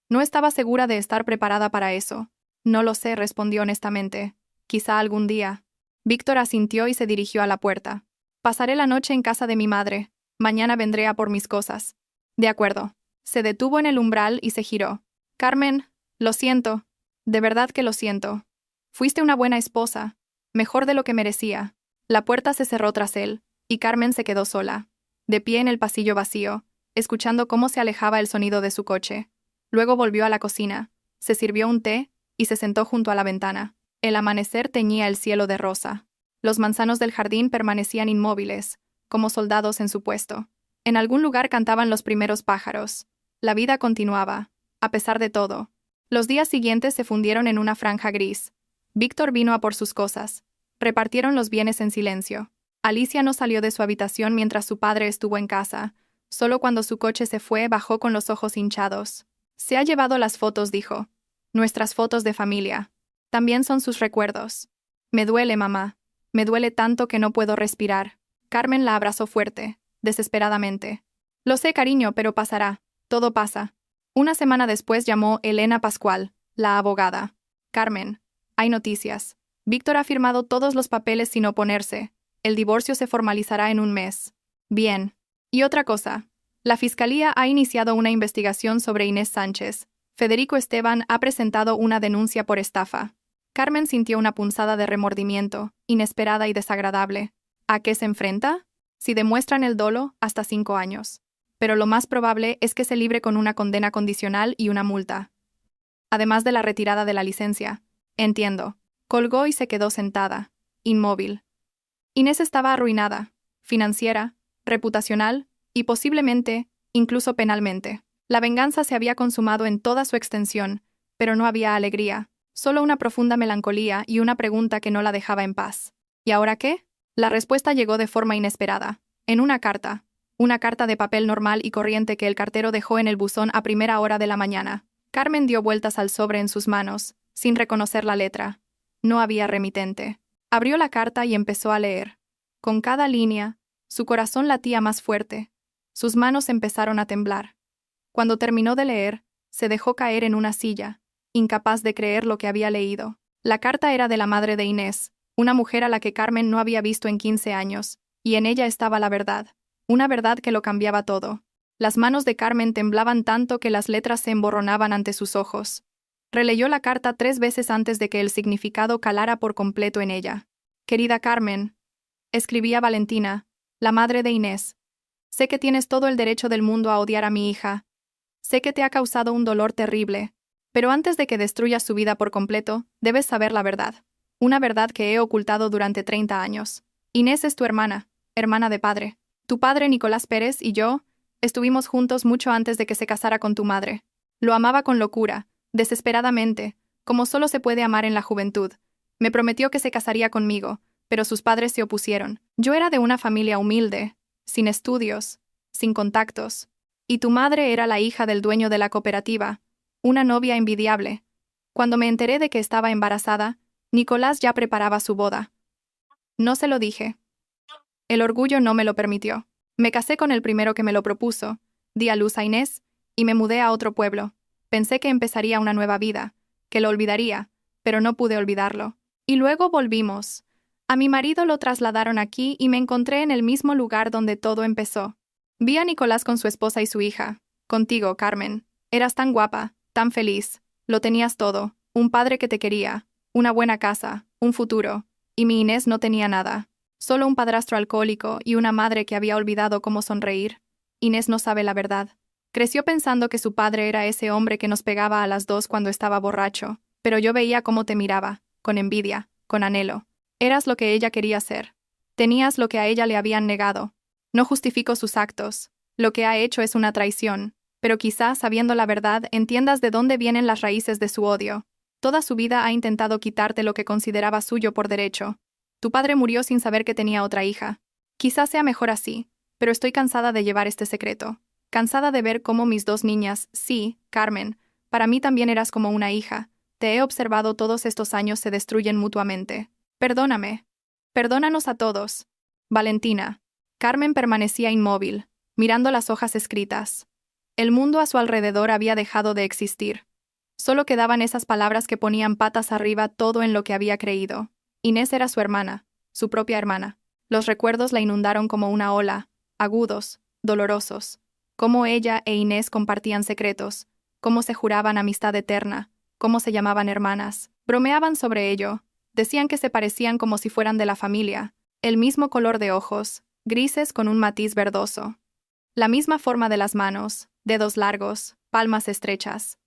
No estaba segura de estar preparada para eso. No lo sé, respondió honestamente. Quizá algún día. Víctor asintió y se dirigió a la puerta. Pasaré la noche en casa de mi madre. Mañana vendré a por mis cosas. De acuerdo. Se detuvo en el umbral y se giró. Carmen, lo siento. De verdad que lo siento. Fuiste una buena esposa. Mejor de lo que merecía. La puerta se cerró tras él, y Carmen se quedó sola, de pie en el pasillo vacío, escuchando cómo se alejaba el sonido de su coche. Luego volvió a la cocina, se sirvió un té y se sentó junto a la ventana. El amanecer teñía el cielo de rosa. Los manzanos del jardín permanecían inmóviles, como soldados en su puesto. En algún lugar cantaban los primeros pájaros. La vida continuaba, a pesar de todo. Los días siguientes se fundieron en una franja gris. Víctor vino a por sus cosas. Repartieron los bienes en silencio. Alicia no salió de su habitación mientras su padre estuvo en casa. Solo cuando su coche se fue, bajó con los ojos hinchados. Se ha llevado las fotos, dijo. Nuestras fotos de familia. También son sus recuerdos. Me duele, mamá. Me duele tanto que no puedo respirar. Carmen la abrazó fuerte, desesperadamente. Lo sé, cariño, pero pasará. Todo pasa. Una semana después llamó Elena Pascual, la abogada. Carmen, hay noticias. Víctor ha firmado todos los papeles sin oponerse. El divorcio se formalizará en un mes. Bien. Y otra cosa. La Fiscalía ha iniciado una investigación sobre Inés Sánchez. Federico Esteban ha presentado una denuncia por estafa. Carmen sintió una punzada de remordimiento, inesperada y desagradable. ¿A qué se enfrenta? Si demuestran el dolo, hasta 5 años. Pero lo más probable es que se libre con una condena condicional y una multa. Además de la retirada de la licencia. Entiendo. Colgó y se quedó sentada, inmóvil. Inés estaba arruinada, financiera, reputacional y posiblemente, incluso penalmente. La venganza se había consumado en toda su extensión, pero no había alegría, solo una profunda melancolía y una pregunta que no la dejaba en paz. ¿Y ahora qué? La respuesta llegó de forma inesperada, en una carta de papel normal y corriente que el cartero dejó en el buzón a primera hora de la mañana. Carmen dio vueltas al sobre en sus manos, sin reconocer la letra. No había remitente. Abrió la carta y empezó a leer. Con cada línea, su corazón latía más fuerte. Sus manos empezaron a temblar. Cuando terminó de leer, se dejó caer en una silla, incapaz de creer lo que había leído. La carta era de la madre de Inés, una mujer a la que Carmen no había visto en 15 años, y en ella estaba la verdad. Una verdad que lo cambiaba todo. Las manos de Carmen temblaban tanto que las letras se emborronaban ante sus ojos. Releyó la carta 3 veces antes de que el significado calara por completo en ella. Querida Carmen, escribía Valentina, la madre de Inés. Sé que tienes todo el derecho del mundo a odiar a mi hija. Sé que te ha causado un dolor terrible. Pero antes de que destruyas su vida por completo, debes saber la verdad. Una verdad que he ocultado durante 30 años. Inés es tu hermana, hermana de padre. Tu padre, Nicolás Pérez, y yo estuvimos juntos mucho antes de que se casara con tu madre. Lo amaba con locura, desesperadamente, como solo se puede amar en la juventud. Me prometió que se casaría conmigo, pero sus padres se opusieron. Yo era de una familia humilde, sin estudios, sin contactos. Y tu madre era la hija del dueño de la cooperativa, una novia envidiable. Cuando me enteré de que estaba embarazada, Nicolás ya preparaba su boda. No se lo dije. El orgullo no me lo permitió. Me casé con el primero que me lo propuso, di a luz a Inés, y me mudé a otro pueblo. Pensé que empezaría una nueva vida, que lo olvidaría, pero no pude olvidarlo. Y luego volvimos. A mi marido lo trasladaron aquí y me encontré en el mismo lugar donde todo empezó. Vi a Nicolás con su esposa y su hija. Contigo, Carmen. Eras tan guapa, tan feliz. Lo tenías todo. Un padre que te quería, una buena casa, un futuro. Y mi Inés no tenía nada. Solo un padrastro alcohólico y una madre que había olvidado cómo sonreír. Inés no sabe la verdad. Creció pensando que su padre era ese hombre que nos pegaba a las 2 cuando estaba borracho, pero yo veía cómo te miraba, con envidia, con anhelo. Eras lo que ella quería ser. Tenías lo que a ella le habían negado, No justifico sus actos. Lo que ha hecho es una traición, pero quizás, sabiendo la verdad, entiendas de dónde vienen las raíces de su odio. Toda su vida ha intentado quitarte lo que consideraba suyo por derecho. Tu padre murió sin saber que tenía otra hija. Quizás sea mejor así, pero estoy cansada de llevar este secreto. Cansada de ver cómo mis dos niñas, sí, Carmen, para mí también eras como una hija. Te he observado todos estos años se destruyen mutuamente. Perdóname. Perdónanos a todos. Valentina. Carmen permanecía inmóvil, mirando las hojas escritas. El mundo a su alrededor había dejado de existir. Solo quedaban esas palabras que ponían patas arriba todo en lo que había creído. Inés era su hermana, su propia hermana. Los recuerdos la inundaron como una ola, agudos, dolorosos. Cómo ella e Inés compartían secretos, cómo se juraban amistad eterna, cómo se llamaban hermanas. Bromeaban sobre ello, decían que se parecían como si fueran de la familia. El mismo color de ojos, grises con un matiz verdoso. La misma forma de las manos, dedos largos, palmas estrechas.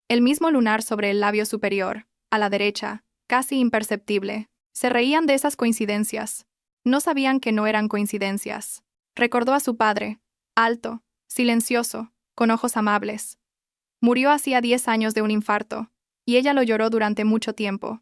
El mismo lunar sobre el labio superior, a la derecha, casi imperceptible. Se reían de esas coincidencias. No sabían que no eran coincidencias. Recordó a su padre, alto, silencioso, con ojos amables. Murió hacía 10 años de un infarto, y ella lo lloró durante mucho tiempo.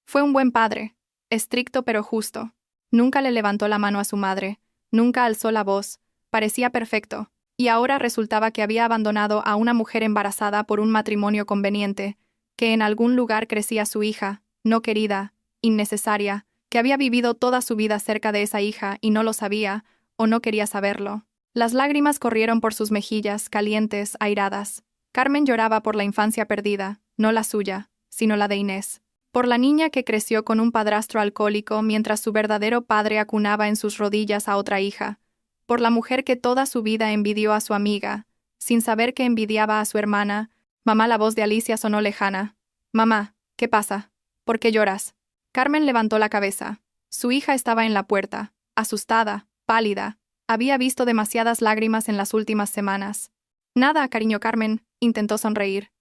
Fue un buen padre, estricto pero justo. Nunca le levantó la mano a su madre, nunca alzó la voz, parecía perfecto, y ahora resultaba que había abandonado a una mujer embarazada por un matrimonio conveniente, que en algún lugar crecía su hija, no querida, innecesaria, que había vivido toda su vida cerca de esa hija y no lo sabía, o no quería saberlo. Las lágrimas corrieron por sus mejillas, calientes, airadas. Carmen lloraba por la infancia perdida, no la suya, sino la de Inés. Por la niña que creció con un padrastro alcohólico mientras su verdadero padre acunaba en sus rodillas a otra hija. Por la mujer que toda su vida envidió a su amiga, sin saber que envidiaba a su hermana. Mamá, la voz de Alicia sonó lejana. Mamá, ¿qué pasa? ¿Por qué lloras? Carmen levantó la cabeza. Su hija estaba en la puerta, asustada, pálida. Había visto demasiadas lágrimas en las últimas semanas. Nada, cariño. Carmen intentó sonreír.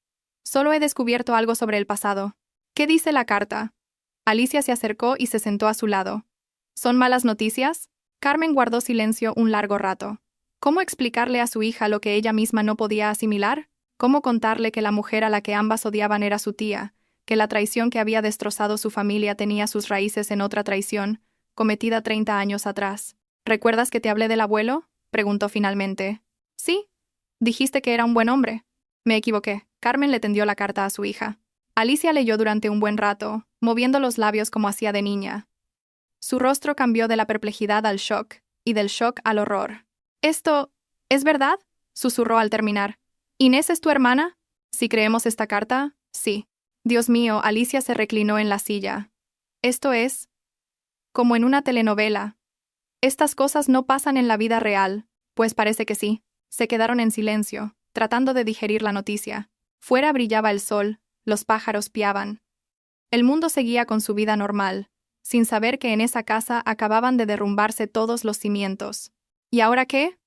Solo he descubierto algo sobre el pasado. ¿Qué dice la carta? Alicia se acercó y se sentó a su lado. ¿Son malas noticias? Carmen guardó silencio un largo rato. ¿Cómo explicarle a su hija lo que ella misma no podía asimilar? ¿Cómo contarle que la mujer a la que ambas odiaban era su tía, que la traición que había destrozado su familia tenía sus raíces en otra traición, cometida 30 años atrás? ¿Recuerdas que te hablé del abuelo? Preguntó finalmente. Sí. Dijiste que era un buen hombre. Me equivoqué. Carmen le tendió la carta a su hija. Alicia leyó durante un buen rato, moviendo los labios como hacía de niña. Su rostro cambió de la perplejidad al shock, y del shock al horror. «¿Esto es verdad?», susurró al terminar. «¿Inés es tu hermana? Si creemos esta carta, sí». Dios mío, Alicia se reclinó en la silla. «Esto es como en una telenovela. Estas cosas no pasan en la vida real». «Pues parece que sí». Se quedaron en silencio, tratando de digerir la noticia. Fuera brillaba el sol, los pájaros piaban. El mundo seguía con su vida normal, sin saber que en esa casa acababan de derrumbarse todos los cimientos. ¿Y ahora qué?,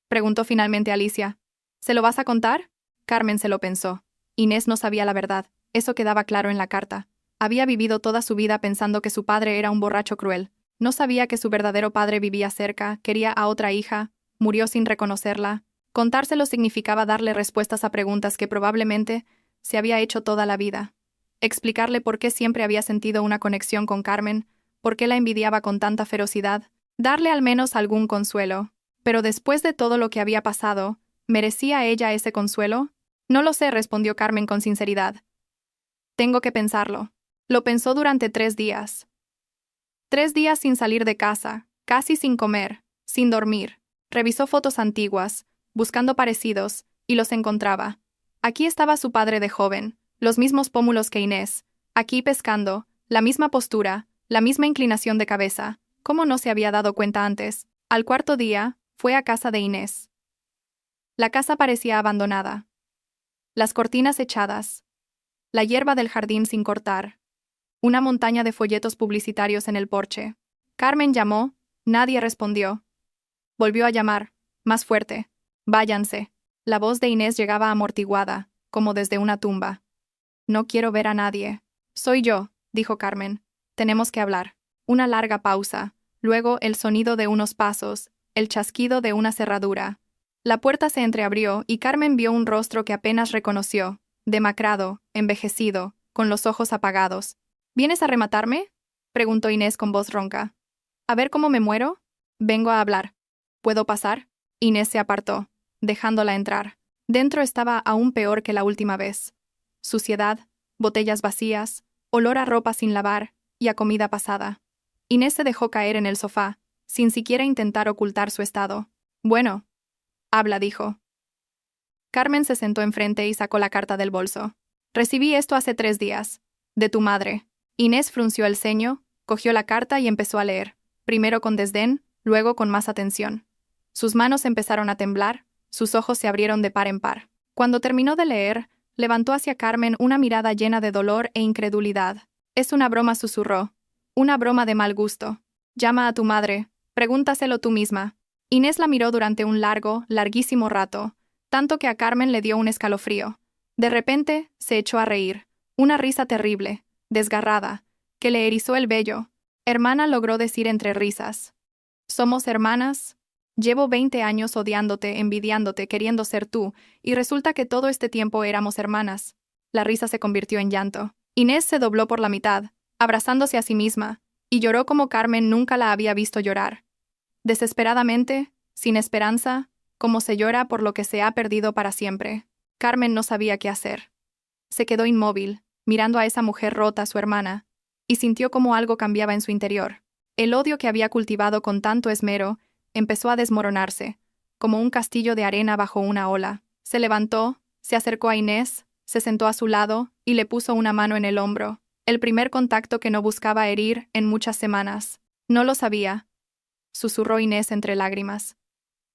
preguntó finalmente Alicia. ¿Se lo vas a contar? Carmen se lo pensó. Inés no sabía la verdad, eso quedaba claro en la carta. Había vivido toda su vida pensando que su padre era un borracho cruel. No sabía que su verdadero padre vivía cerca, quería a otra hija, murió sin reconocerla. Contárselo significaba darle respuestas a preguntas que probablemente se había hecho toda la vida. Explicarle por qué siempre había sentido una conexión con Carmen, por qué la envidiaba con tanta ferocidad, darle al menos algún consuelo. Pero después de todo lo que había pasado, ¿merecía ella ese consuelo? No lo sé, respondió Carmen con sinceridad. Tengo que pensarlo. Lo pensó durante 3 días. 3 días sin salir de casa, casi sin comer, sin dormir. Revisó fotos antiguas, buscando parecidos, y los encontraba. Aquí estaba su padre de joven, los mismos pómulos que Inés, aquí pescando, la misma postura, la misma inclinación de cabeza. ¿Cómo no se había dado cuenta antes? Al 4.º día, fue a casa de Inés. La casa parecía abandonada. Las cortinas echadas. La hierba del jardín sin cortar. Una montaña de folletos publicitarios en el porche. Carmen llamó, nadie respondió. Volvió a llamar, más fuerte. Váyanse. La voz de Inés llegaba amortiguada, como desde una tumba. No quiero ver a nadie. Soy yo, dijo Carmen. Tenemos que hablar. Una larga pausa, luego el sonido de unos pasos, el chasquido de una cerradura. La puerta se entreabrió y Carmen vio un rostro que apenas reconoció, demacrado, envejecido, con los ojos apagados. ¿Vienes a rematarme?, preguntó Inés con voz ronca. ¿A ver cómo me muero? Vengo a hablar. ¿Puedo pasar? Inés se apartó, dejándola entrar. Dentro estaba aún peor que la última vez. Suciedad, botellas vacías, olor a ropa sin lavar y a comida pasada. Inés se dejó caer en el sofá, sin siquiera intentar ocultar su estado. Bueno. Habla, dijo. Carmen se sentó enfrente y sacó la carta del bolso. Recibí esto hace 3 días. De tu madre. Inés frunció el ceño, cogió la carta y empezó a leer, primero con desdén, luego con más atención. Sus manos empezaron a temblar, sus ojos se abrieron de par en par. Cuando terminó de leer, levantó hacia Carmen una mirada llena de dolor e incredulidad. Es una broma, susurró. Una broma de mal gusto. Llama a tu madre, pregúntaselo tú misma. Inés la miró durante un larguísimo rato, tanto que a Carmen le dio un escalofrío. De repente, se echó a reír. Una risa terrible, desgarrada, que le erizó el vello. Hermana, logró decir entre risas. ¿Somos hermanas? Llevo 20 años odiándote, envidiándote, queriendo ser tú, y resulta que todo este tiempo éramos hermanas. La risa se convirtió en llanto. Inés se dobló por la mitad, abrazándose a sí misma, y lloró como Carmen nunca la había visto llorar. Desesperadamente, sin esperanza, como se llora por lo que se ha perdido para siempre. Carmen no sabía qué hacer. Se quedó inmóvil, mirando a esa mujer rota, su hermana, y sintió como algo cambiaba en su interior. El odio que había cultivado con tanto esmero empezó a desmoronarse, como un castillo de arena bajo una ola. Se levantó, se acercó a Inés, se sentó a su lado y le puso una mano en el hombro, el primer contacto que no buscaba herir en muchas semanas. No lo sabía, susurró Inés entre lágrimas.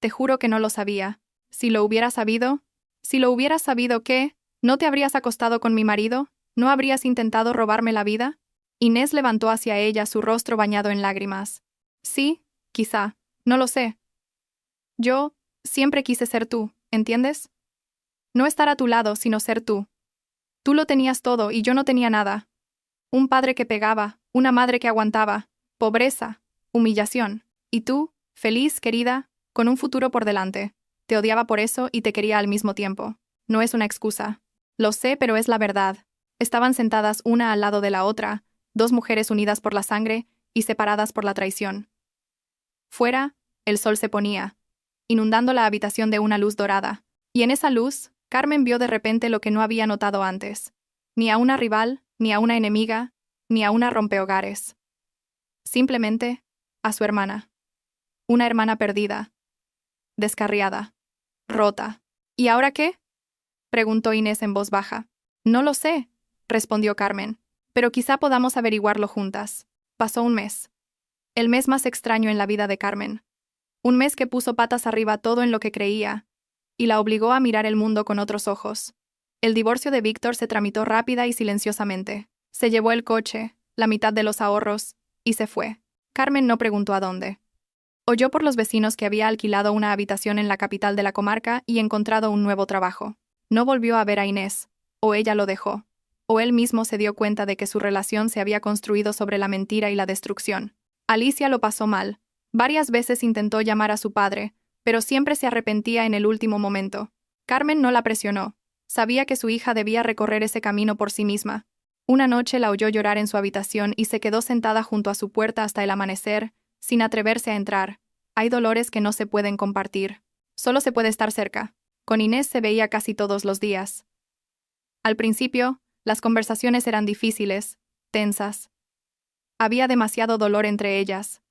Te juro que no lo sabía. Si lo hubieras sabido, ¿qué? ¿No te habrías acostado con mi marido? ¿No habrías intentado robarme la vida? Inés levantó hacia ella su rostro bañado en lágrimas. Sí, quizá, no lo sé. Yo siempre quise ser tú, ¿entiendes? No estar a tu lado, sino ser tú. Tú lo tenías todo y yo no tenía nada. Un padre que pegaba, una madre que aguantaba, pobreza, humillación. Y tú, feliz, querida, con un futuro por delante. Te odiaba por eso y te quería al mismo tiempo. No es una excusa. Lo sé, pero es la verdad. Estaban sentadas una al lado de la otra, 2 mujeres unidas por la sangre y separadas por la traición. Fuera, el sol se ponía, inundando la habitación de una luz dorada, y en esa luz, Carmen vio de repente lo que no había notado antes. Ni a una rival, ni a una enemiga, ni a una rompehogares. Simplemente, a su hermana. Una hermana perdida, descarriada, rota. ¿Y ahora qué?, preguntó Inés en voz baja. No lo sé, respondió Carmen, pero quizá podamos averiguarlo juntas. Pasó un mes. El mes más extraño en la vida de Carmen. Un mes que puso patas arriba todo en lo que creía, y la obligó a mirar el mundo con otros ojos. El divorcio de Víctor se tramitó rápida y silenciosamente. Se llevó el coche, la mitad de los ahorros, y se fue. Carmen no preguntó a dónde. Oyó por los vecinos que había alquilado una habitación en la capital de la comarca y encontrado un nuevo trabajo. No volvió a ver a Inés, o ella lo dejó, o él mismo se dio cuenta de que su relación se había construido sobre la mentira y la destrucción. Alicia lo pasó mal. Varias veces intentó llamar a su padre, pero siempre se arrepentía en el último momento. Carmen no la presionó. Sabía que su hija debía recorrer ese camino por sí misma. Una noche la oyó llorar en su habitación y se quedó sentada junto a su puerta hasta el amanecer, sin atreverse a entrar. Hay dolores que no se pueden compartir. Solo se puede estar cerca. Con Inés se veía casi todos los días. Al principio, las conversaciones eran difíciles, tensas. Había demasiado dolor entre ellas.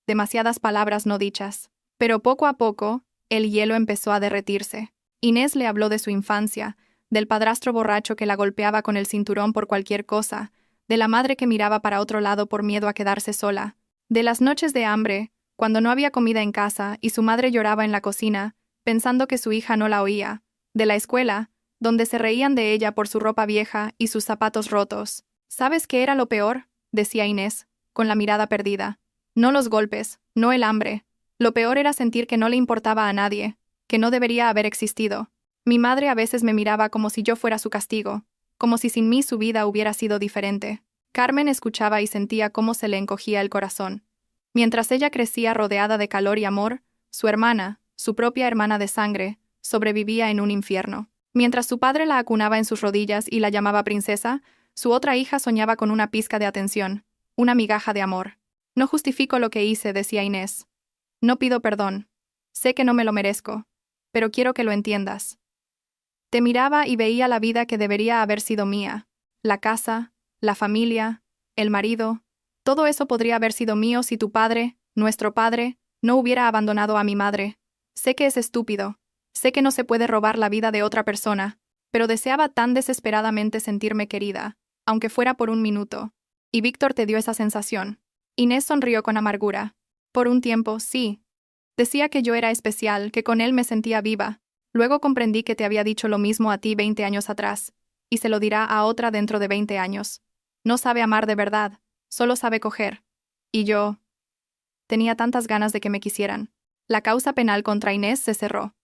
Demasiadas palabras no dichas. Pero poco a poco, el hielo empezó a derretirse. Inés le habló de su infancia, del padrastro borracho que la golpeaba con el cinturón por cualquier cosa, de la madre que miraba para otro lado por miedo a quedarse sola, de las noches de hambre, cuando no había comida en casa y su madre lloraba en la cocina, pensando que su hija no la oía, de la escuela, donde se reían de ella por su ropa vieja y sus zapatos rotos. ¿Sabes qué era lo peor?, decía Inés, con la mirada perdida. No los golpes, no el hambre. Lo peor era sentir que no le importaba a nadie, que no debería haber existido. Mi madre a veces me miraba como si yo fuera su castigo, como si sin mí su vida hubiera sido diferente. Carmen escuchaba y sentía cómo se le encogía el corazón. Mientras ella crecía rodeada de calor y amor, Su hermana, su propia hermana de sangre, sobrevivía en un infierno. Mientras su padre la acunaba en sus rodillas y la llamaba princesa, su otra hija soñaba con una pizca de atención, una migaja de amor. No justifico lo que hice, decía Inés. No pido perdón. Sé que no me lo merezco. Pero quiero que lo entiendas. Te miraba y veía la vida que debería haber sido mía. La casa, la familia, el marido. Todo eso podría haber sido mío si tu padre, nuestro padre, no hubiera abandonado a mi madre. Sé que es estúpido. Sé que no se puede robar la vida de otra persona, pero deseaba tan desesperadamente sentirme querida, aunque fuera por un minuto. Y Víctor te dio esa sensación. Inés sonrió con amargura. Por un tiempo, sí. Decía que yo era especial, que con él me sentía viva. Luego comprendí que te había dicho lo mismo a ti 20 años atrás, y se lo dirá a otra dentro de 20 años. No sabe amar de verdad, solo sabe coger. Y yo... tenía tantas ganas de que me quisieran. La causa penal contra Inés se cerró.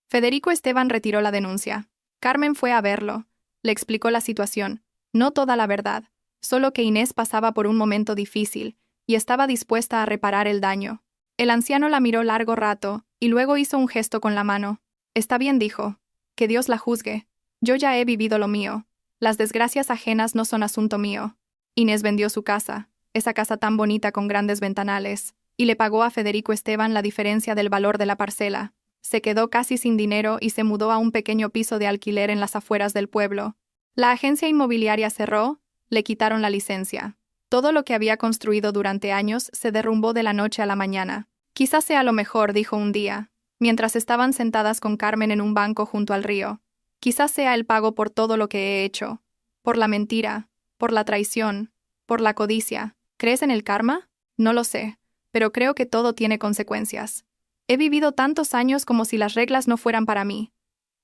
Federico Esteban retiró la denuncia. Carmen fue a verlo. Le explicó la situación. No toda la verdad, solo que Inés pasaba por un momento difícil, y estaba dispuesta a reparar el daño. El anciano la miró largo rato, y luego hizo un gesto con la mano. Está bien, dijo. Que Dios la juzgue. Yo ya he vivido lo mío. Las desgracias ajenas no son asunto mío. Inés vendió su casa, esa casa tan bonita con grandes ventanales, y le pagó a Federico Esteban la diferencia del valor de la parcela. Se quedó casi sin dinero y se mudó a un pequeño piso de alquiler en las afueras del pueblo. La agencia inmobiliaria cerró, le quitaron la licencia. Todo lo que había construido durante años se derrumbó de la noche a la mañana. Quizás sea lo mejor, dijo un día, mientras estaban sentadas con Carmen en un banco junto al río. Quizás sea el pago por todo lo que he hecho. Por la mentira, por la traición, por la codicia. ¿Crees en el karma? No lo sé, pero creo que todo tiene consecuencias. He vivido tantos años como si las reglas no fueran para mí.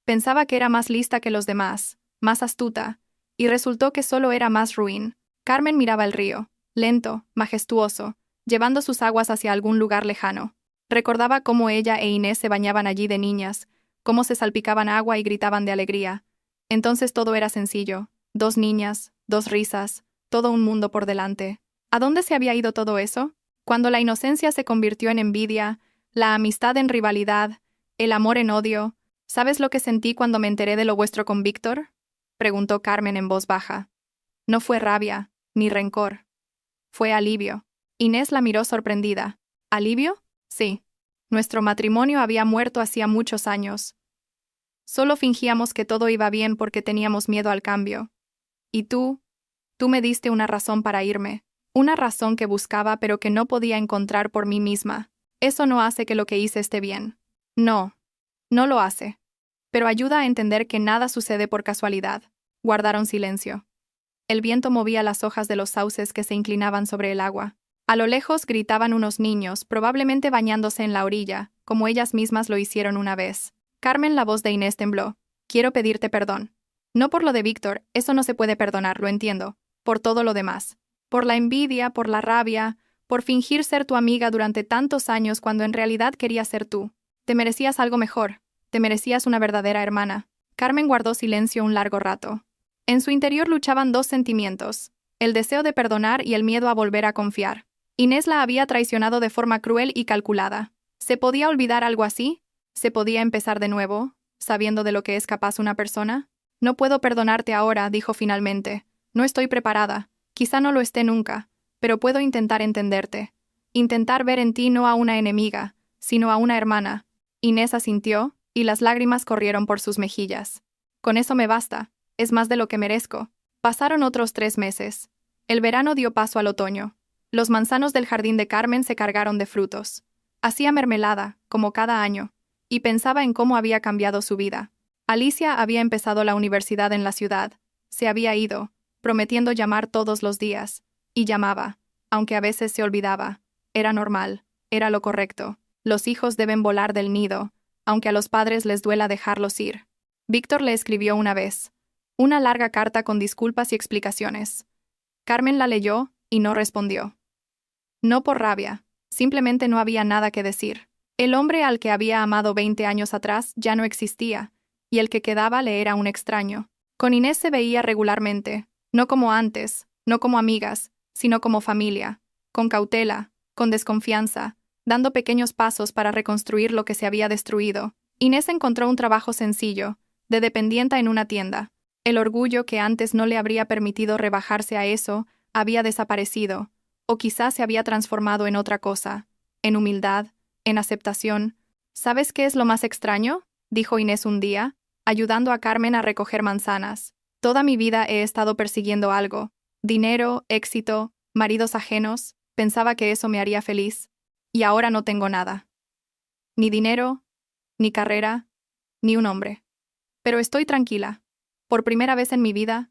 Pensaba que era más lista que los demás, más astuta, y resultó que solo era más ruin. Carmen miraba el río, lento, majestuoso, llevando sus aguas hacia algún lugar lejano. Recordaba cómo ella e Inés se bañaban allí de niñas, cómo se salpicaban agua y gritaban de alegría. Entonces todo era sencillo. 2 niñas, 2 risas, todo un mundo por delante. ¿A dónde se había ido todo eso? Cuando la inocencia se convirtió en envidia, la amistad en rivalidad, el amor en odio. ¿Sabes lo que sentí cuando me enteré de lo vuestro con Víctor? Preguntó Carmen en voz baja. No fue rabia, ni rencor. Fue alivio. Inés la miró sorprendida. ¿Alivio? Sí. Nuestro matrimonio había muerto hacía muchos años. Solo fingíamos que todo iba bien porque teníamos miedo al cambio. Y tú me diste una razón para irme. Una razón que buscaba pero que no podía encontrar por mí misma. Eso no hace que lo que hice esté bien. No, no lo hace. Pero ayuda a entender que nada sucede por casualidad. Guardaron silencio. El viento movía las hojas de los sauces que se inclinaban sobre el agua. A lo lejos gritaban unos niños, probablemente bañándose en la orilla, como ellas mismas lo hicieron una vez. Carmen, la voz de Inés tembló. Quiero pedirte perdón. No por lo de Víctor, eso no se puede perdonar, lo entiendo. Por todo lo demás. Por la envidia, por la rabia, por fingir ser tu amiga durante tantos años cuando en realidad querías ser tú. Te merecías algo mejor. Te merecías una verdadera hermana. Carmen guardó silencio un largo rato. En su interior luchaban 2 sentimientos, el deseo de perdonar y el miedo a volver a confiar. Inés la había traicionado de forma cruel y calculada. ¿Se podía olvidar algo así? ¿Se podía empezar de nuevo, sabiendo de lo que es capaz una persona? No puedo perdonarte ahora, dijo finalmente. No estoy preparada. Quizá no lo esté nunca, pero puedo intentar entenderte. Intentar ver en ti no a una enemiga, sino a una hermana. Inés asintió, y las lágrimas corrieron por sus mejillas. Con eso me basta. Es más de lo que merezco. Pasaron otros 3 meses. El verano dio paso al otoño. Los manzanos del jardín de Carmen se cargaron de frutos. Hacía mermelada, como cada año, y pensaba en cómo había cambiado su vida. Alicia había empezado la universidad en la ciudad. Se había ido, prometiendo llamar todos los días, y llamaba, aunque a veces se olvidaba. Era normal, era lo correcto. Los hijos deben volar del nido, aunque a los padres les duela dejarlos ir. Víctor le escribió una vez. Una larga carta con disculpas y explicaciones. Carmen la leyó y no respondió. No por rabia, simplemente no había nada que decir. El hombre al que había amado 20 años atrás ya no existía, y el que quedaba le era un extraño. Con Inés se veía regularmente, no como antes, no como amigas, sino como familia, con cautela, con desconfianza, dando pequeños pasos para reconstruir lo que se había destruido. Inés encontró un trabajo sencillo, de dependienta en una tienda. El orgullo que antes no le habría permitido rebajarse a eso había desaparecido, o quizás se había transformado en otra cosa, en humildad, en aceptación. ¿Sabes qué es lo más extraño?, dijo Inés un día, ayudando a Carmen a recoger manzanas. Toda mi vida he estado persiguiendo algo. Dinero, éxito, maridos ajenos, pensaba que eso me haría feliz. Y ahora no tengo nada. Ni dinero, ni carrera, ni un hombre. Pero estoy tranquila. Por primera vez en mi vida,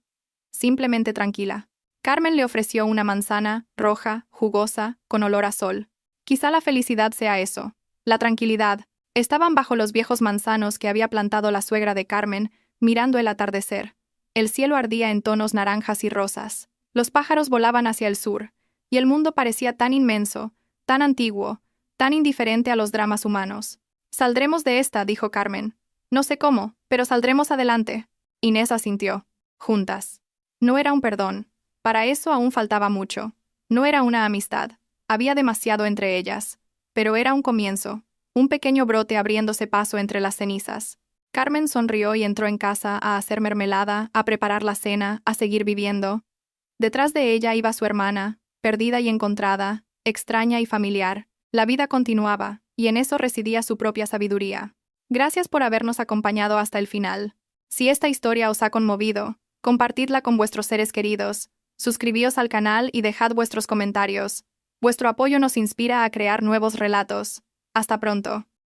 simplemente tranquila. Carmen le ofreció una manzana, roja, jugosa, con olor a sol. Quizá la felicidad sea eso, la tranquilidad. Estaban bajo los viejos manzanos que había plantado la suegra de Carmen, mirando el atardecer. El cielo ardía en tonos naranjas y rosas. Los pájaros volaban hacia el sur, y el mundo parecía tan inmenso, tan antiguo, tan indiferente a los dramas humanos. «Saldremos de esta», dijo Carmen. «No sé cómo, pero saldremos adelante». Inés asintió. Juntas. No era un perdón. Para eso aún faltaba mucho. No era una amistad. Había demasiado entre ellas. Pero era un comienzo. Un pequeño brote abriéndose paso entre las cenizas. Carmen sonrió y entró en casa a hacer mermelada, a preparar la cena, a seguir viviendo. Detrás de ella iba su hermana, perdida y encontrada, extraña y familiar. La vida continuaba, y en eso residía su propia sabiduría. Gracias por habernos acompañado hasta el final. Si esta historia os ha conmovido, compartidla con vuestros seres queridos, suscribíos al canal y dejad vuestros comentarios. Vuestro apoyo nos inspira a crear nuevos relatos. Hasta pronto.